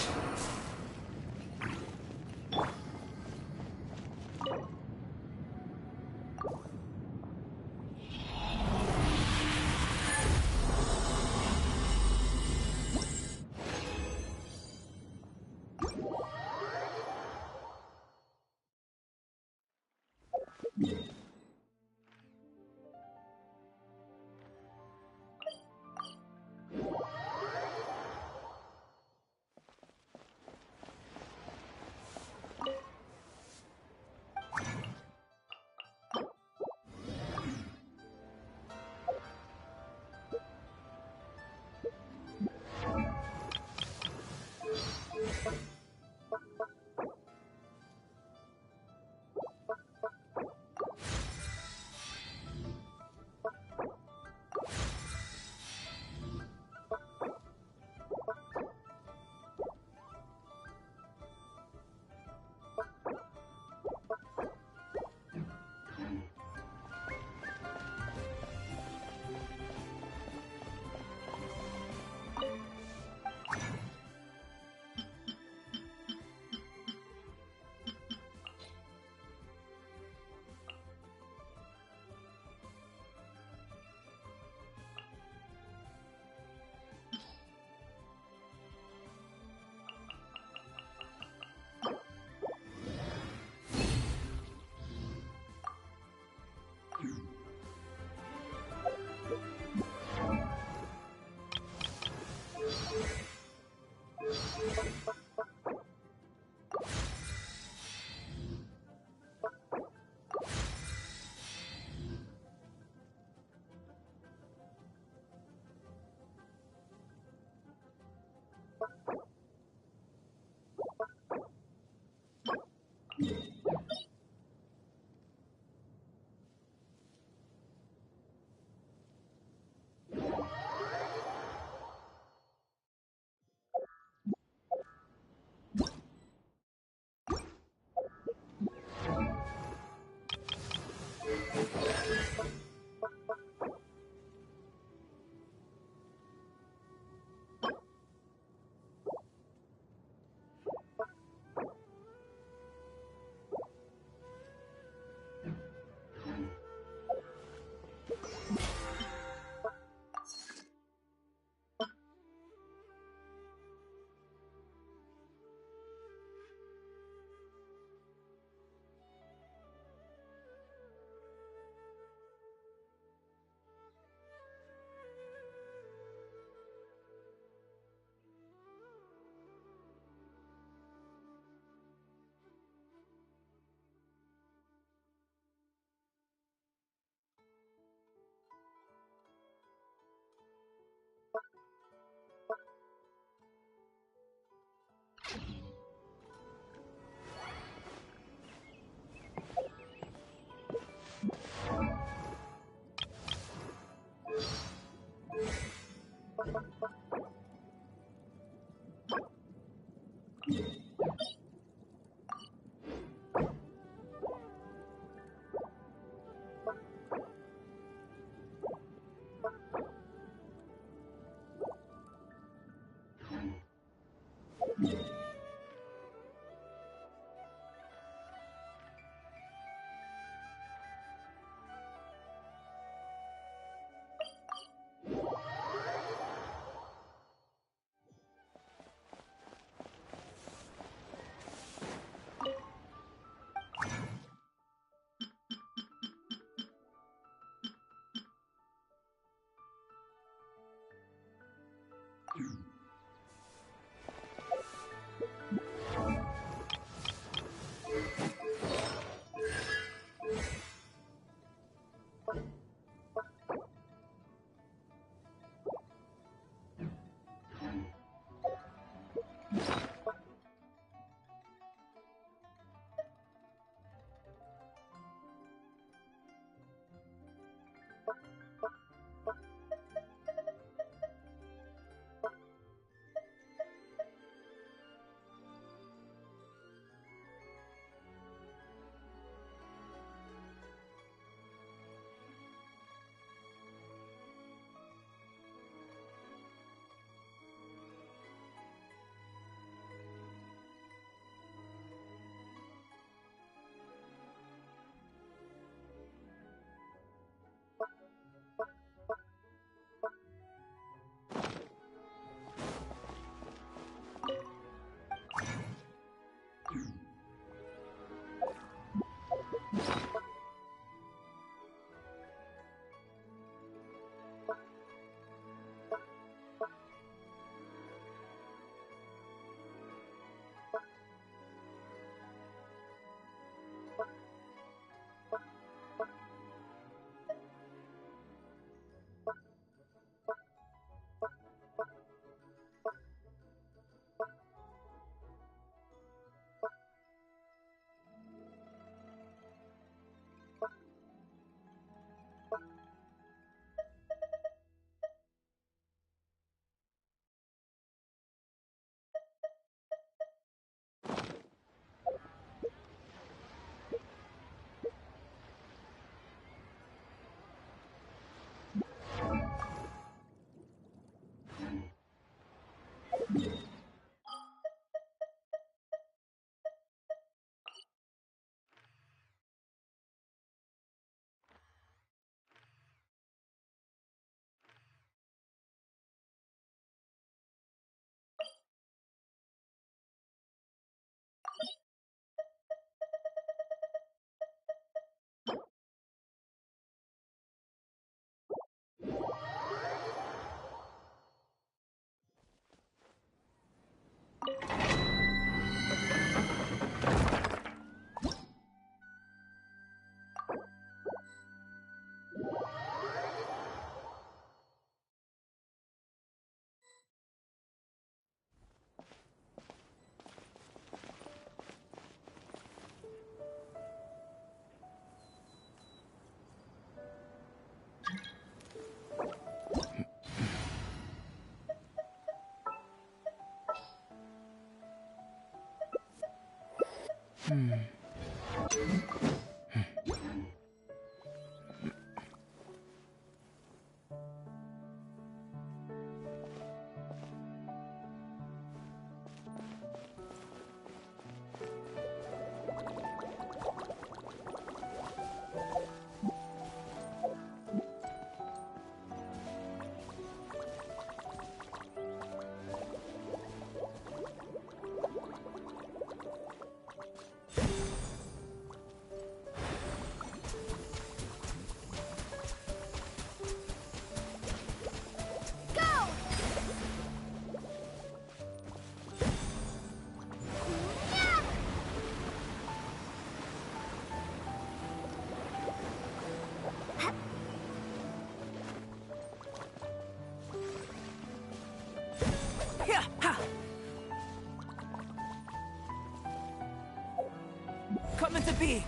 Coming to be.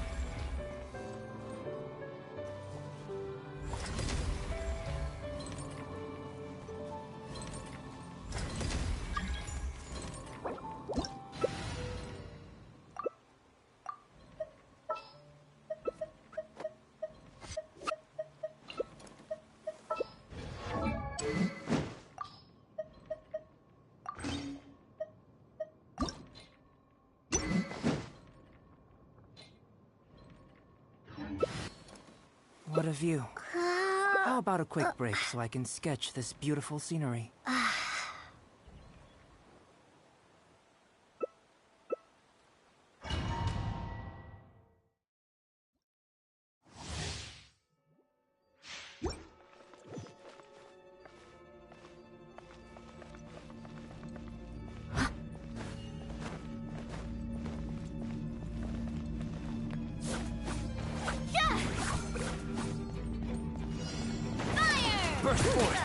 What a view. How about a quick break so I can sketch this beautiful scenery? Burst forth!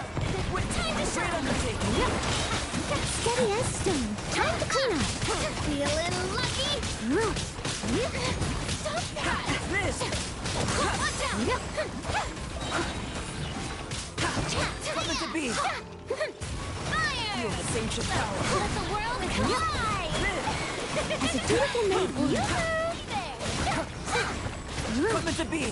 Time to shine! Steady as stone. Time to clean up. Feeling lucky? Stop that! Miss! Watch out! Coming to be! Fire! Feel the ancient power! Let the world collide! As a beautiful maid will Coming to be!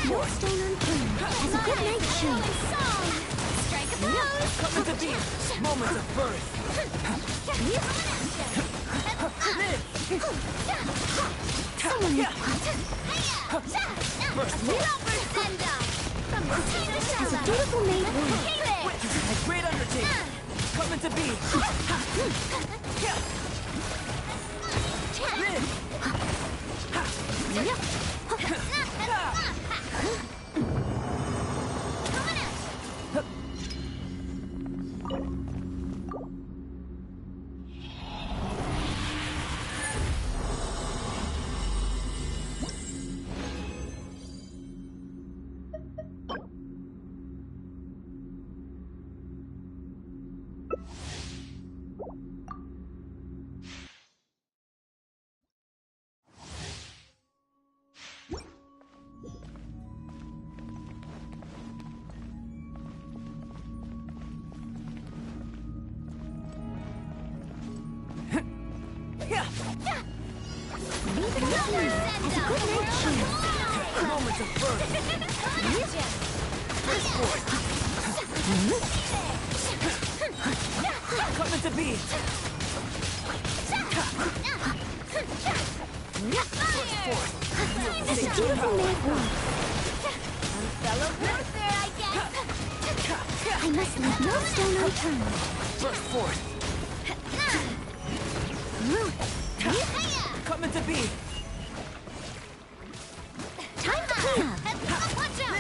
No stone unturned. Has a good night show. Strike a pose! Coming to be! Moments of birth! Someone with As a beautiful maid will. Witnessing a great undertaking! Coming to be! Moments of birth! Coming to be! As a beautiful maid will. Fellow warfare, I guess. I must leave no stone unturned. Burst forth! Coming to be! Time to clean up. Watch out!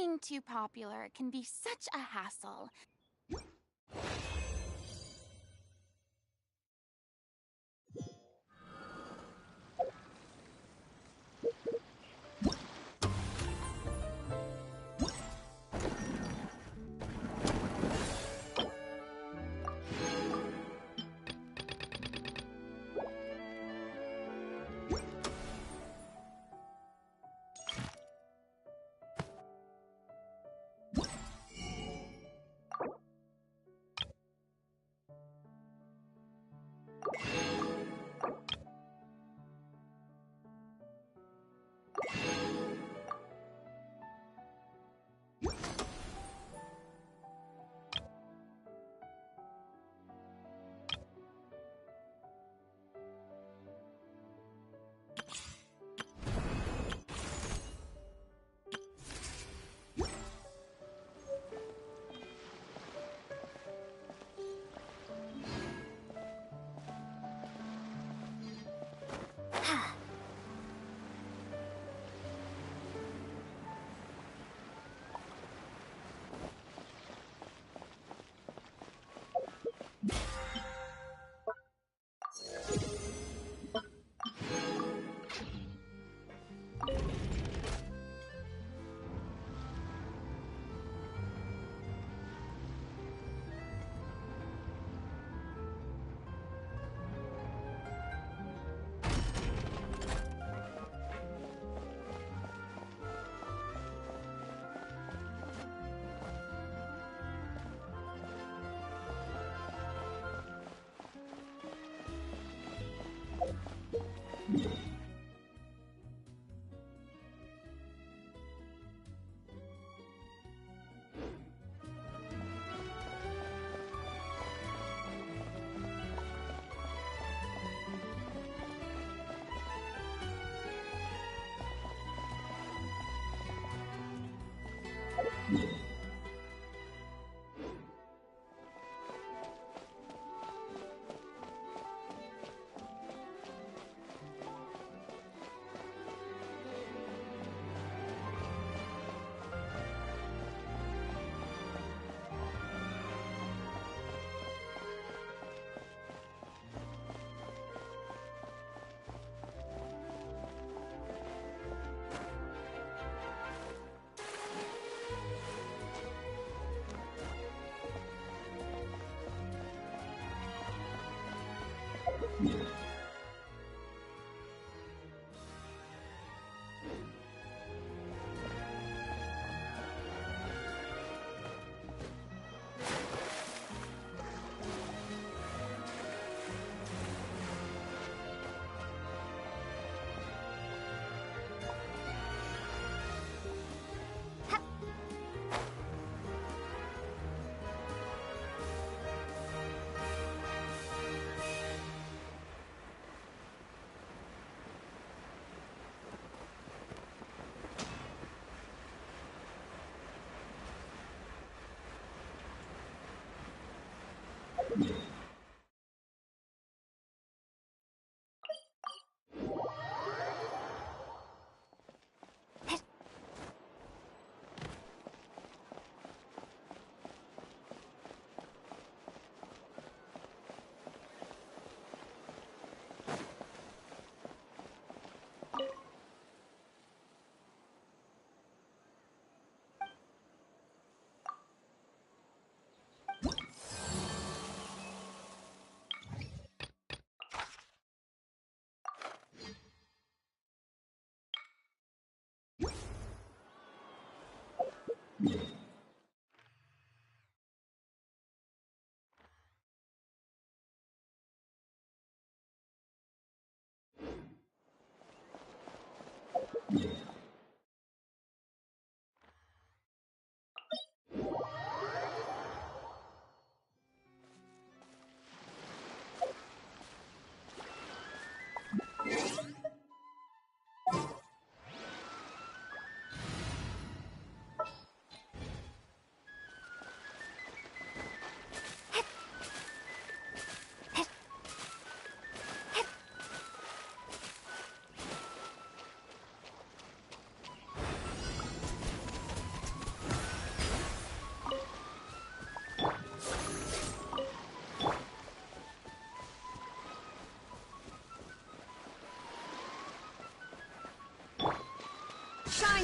Getting too popular can be such a hassle.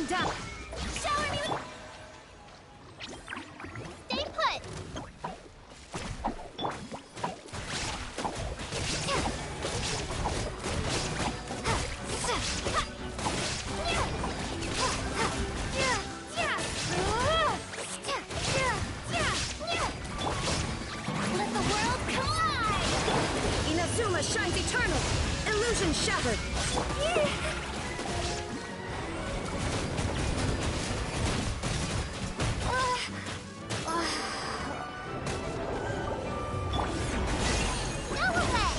Shine down! Shower me with... Stay put! Let the world collide! Inazuma shines eternal! Illusion shattered! Go away!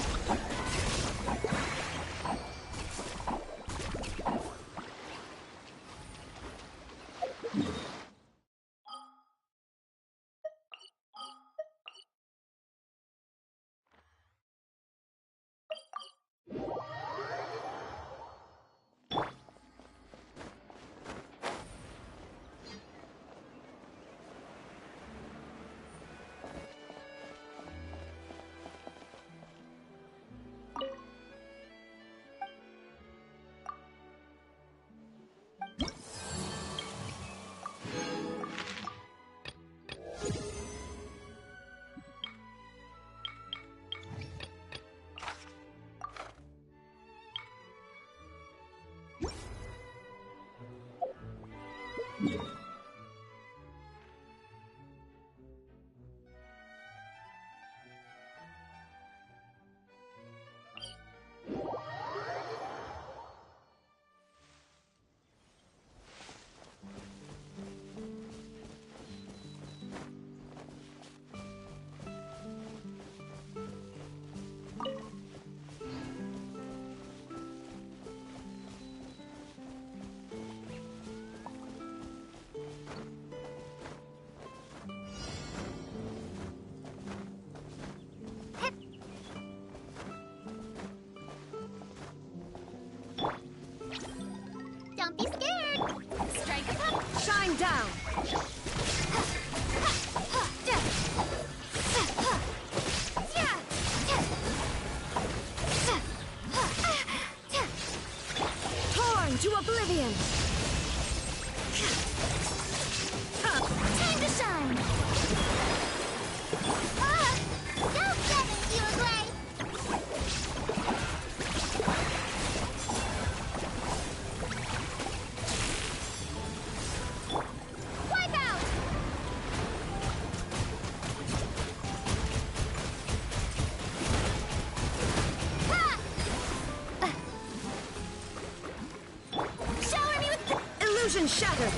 Don't be scared! Strike it up! Shine down! Torn to oblivion! Time to shine! Go get it, you Gray! Wipe out! Shower me with... Illusion shattered!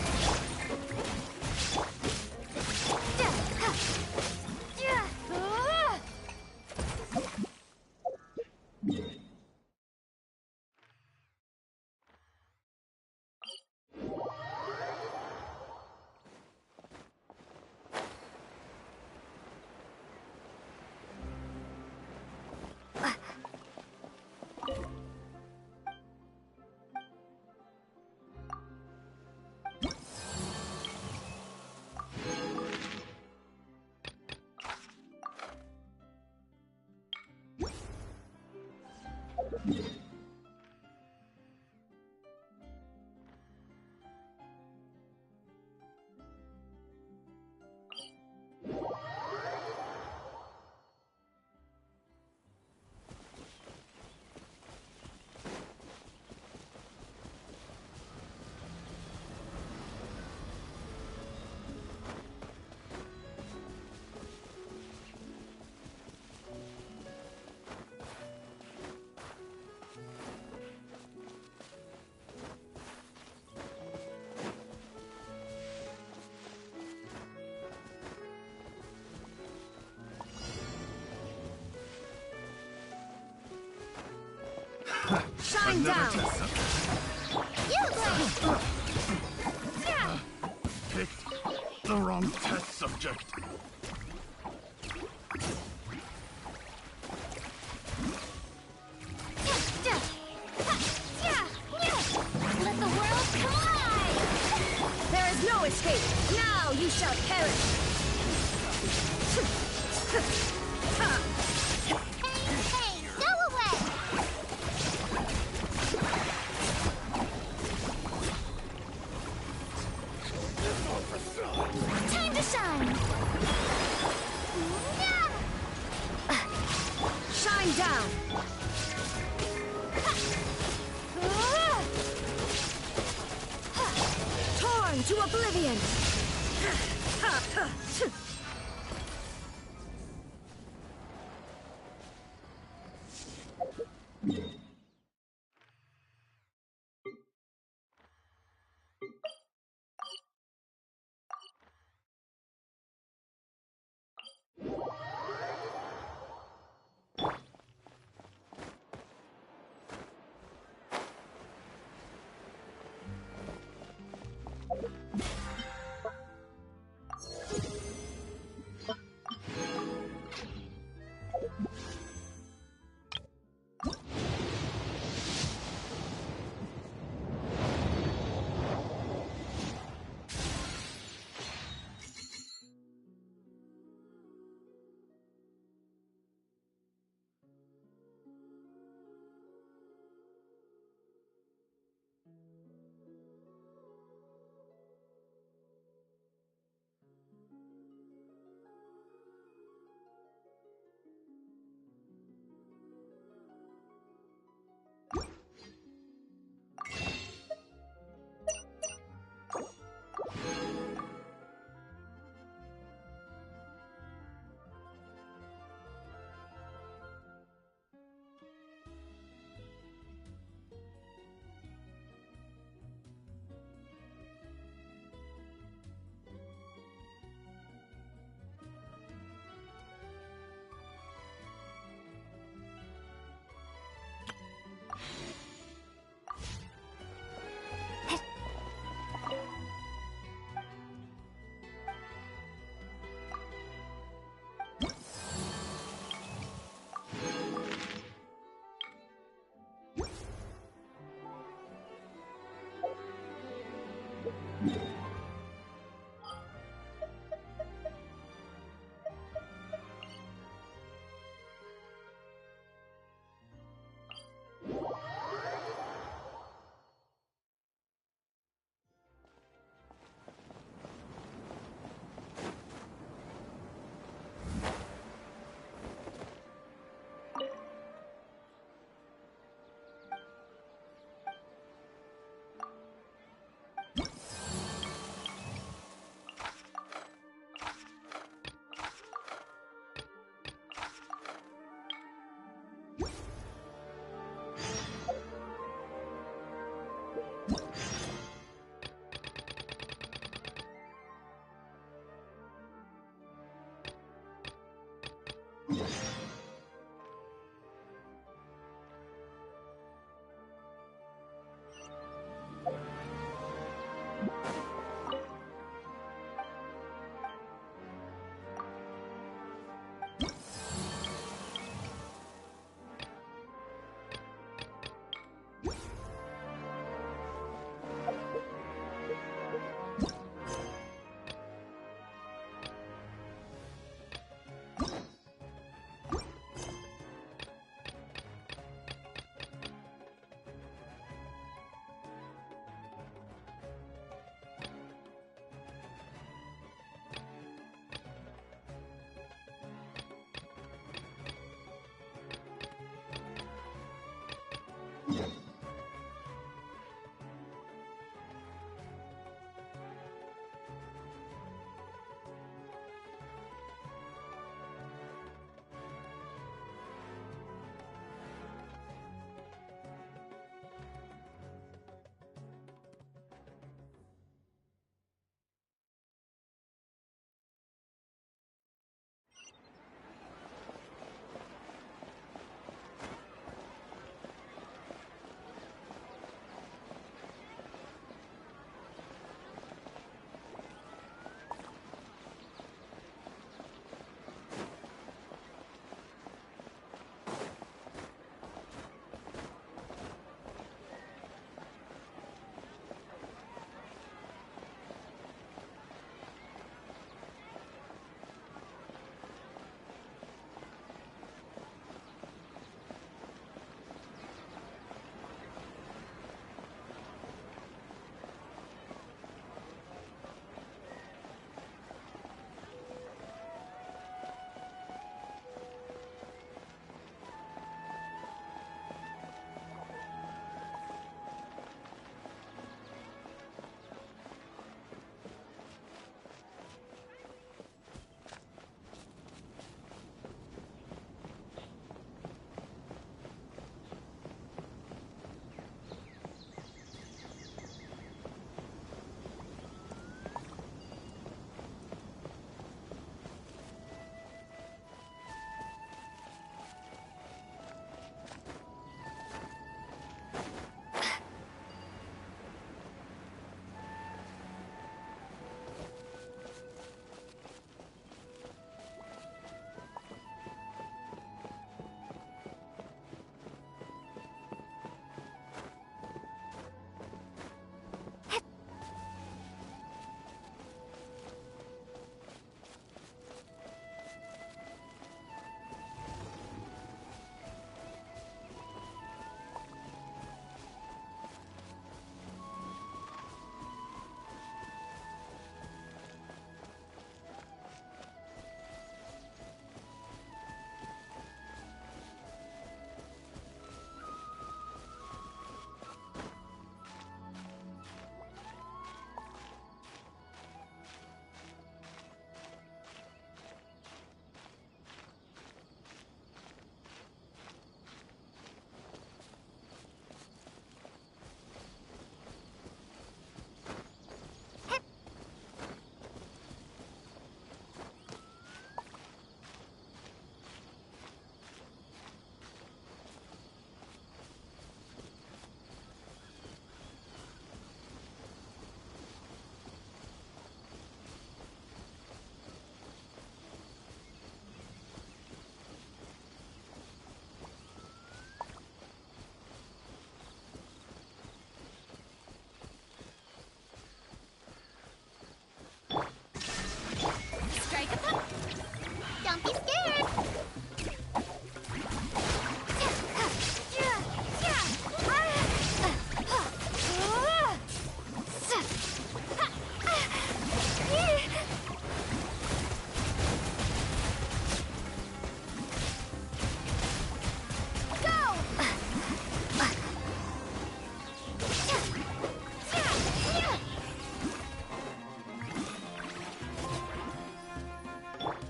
Shine down! You Gray! Picked the wrong test subject. Let the world collide! There is no escape! Now you shall perish! Hey, go away! Rain down! Torn to oblivion!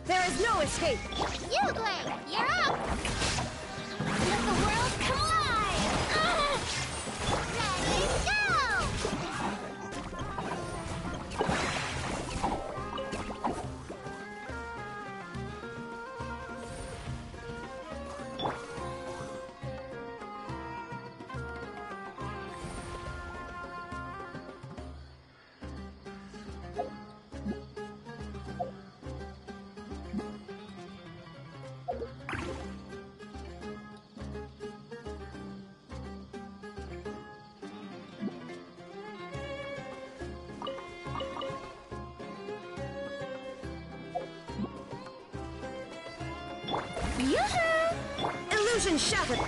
There is no escape! You, Blake! You're up! Let the world come alive! Ready, go! Yoo-hoo! Illusion shattered!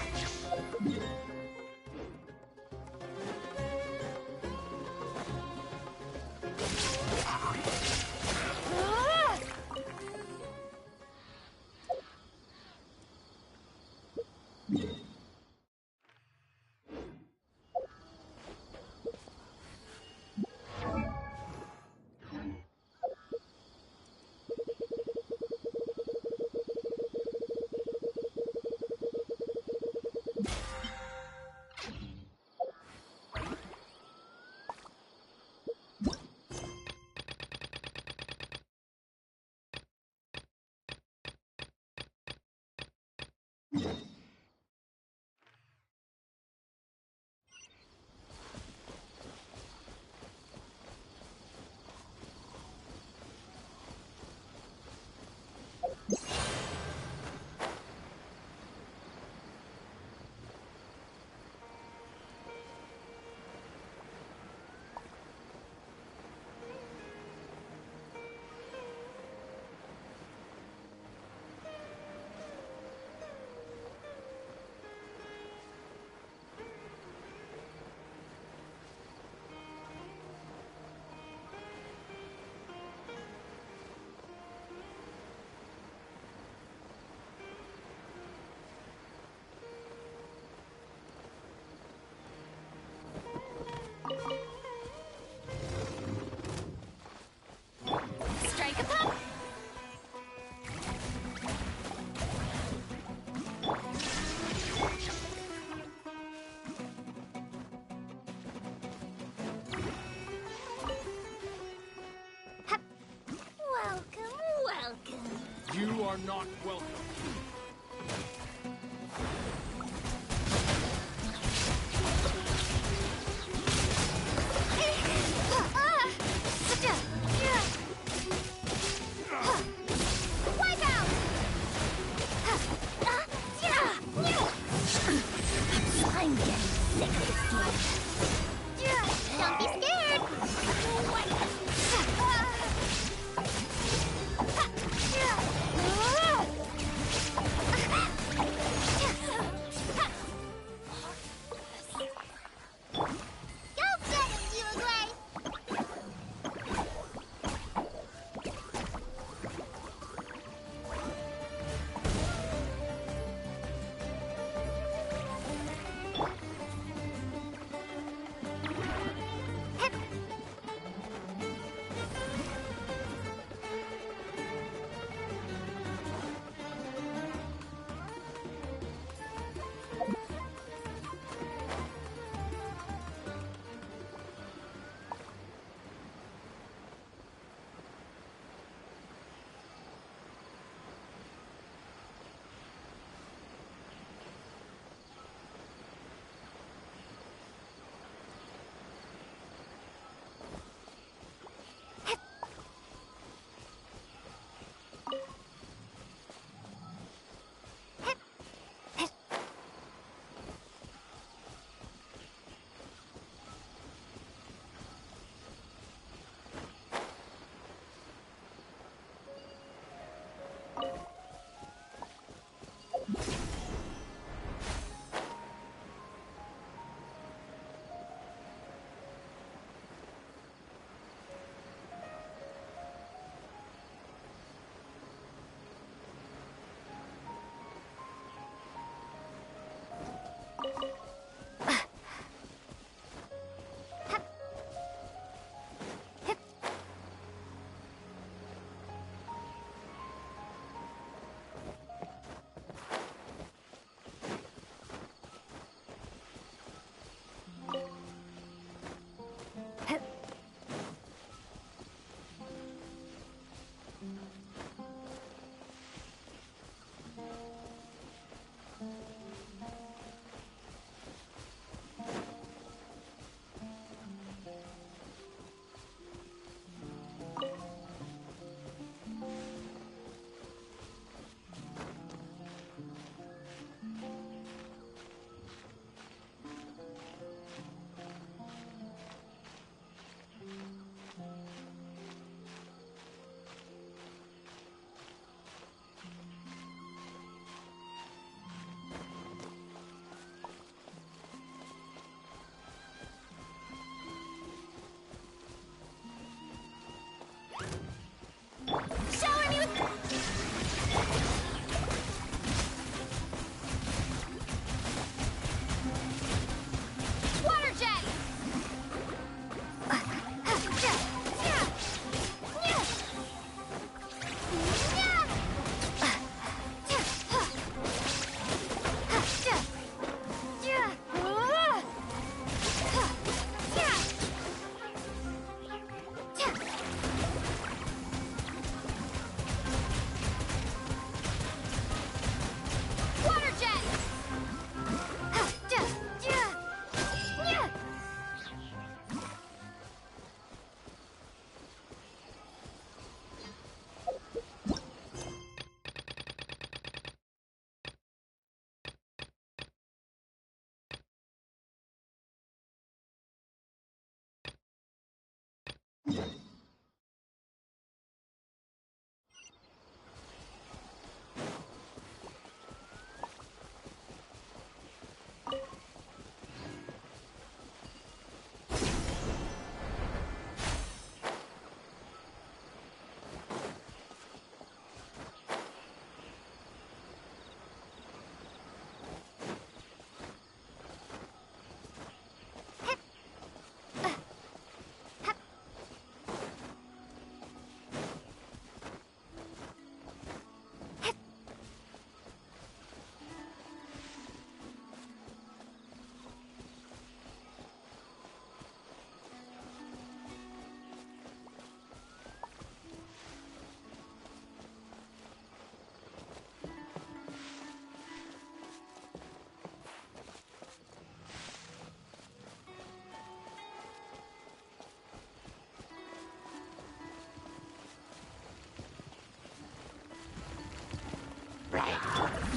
Strike a pop! Welcome, welcome. You are not welcome. Wipe out! I'm getting sick of this game. Don't be scared!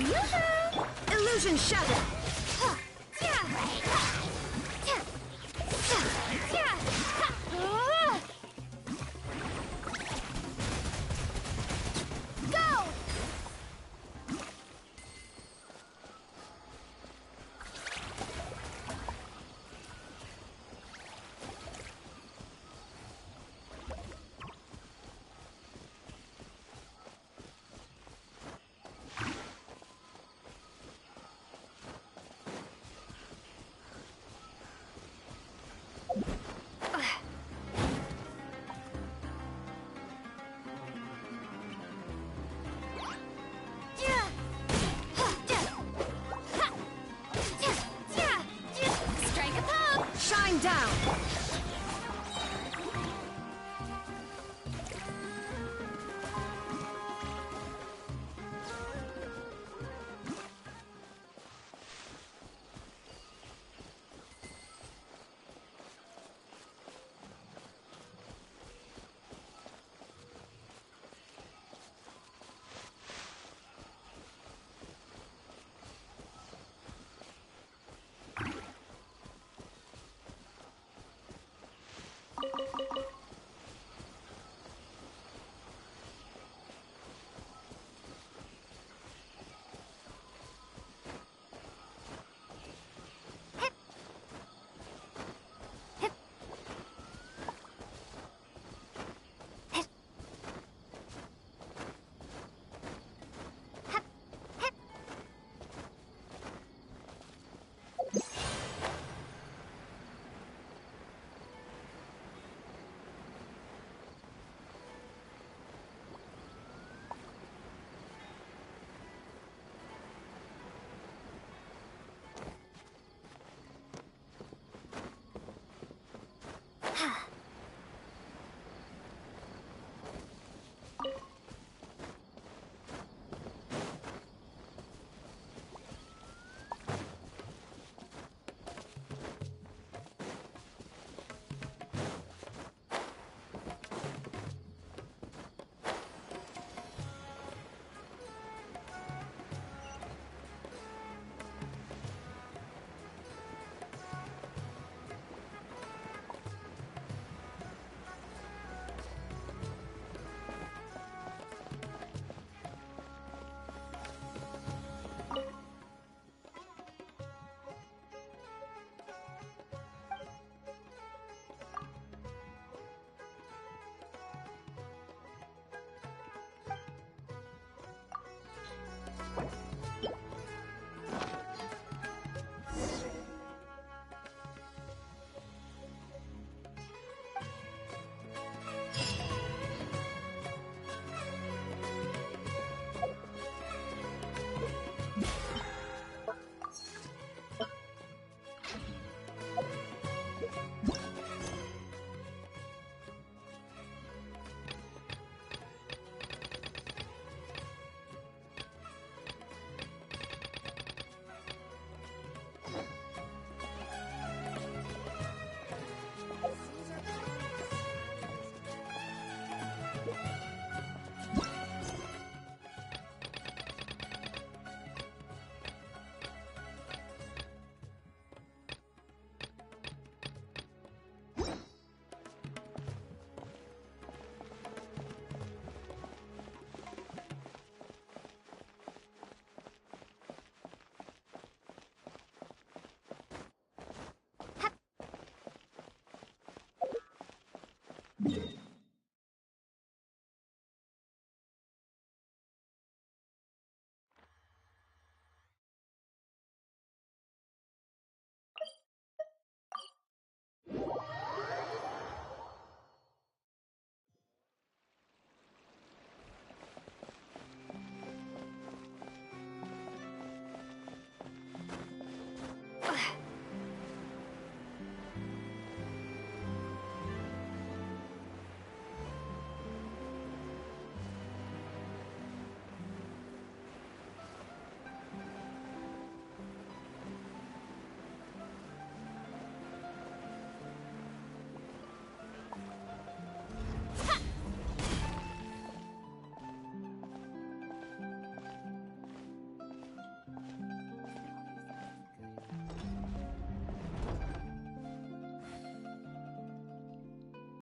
Illusion shattered! Go! Strike a pose! Shine down!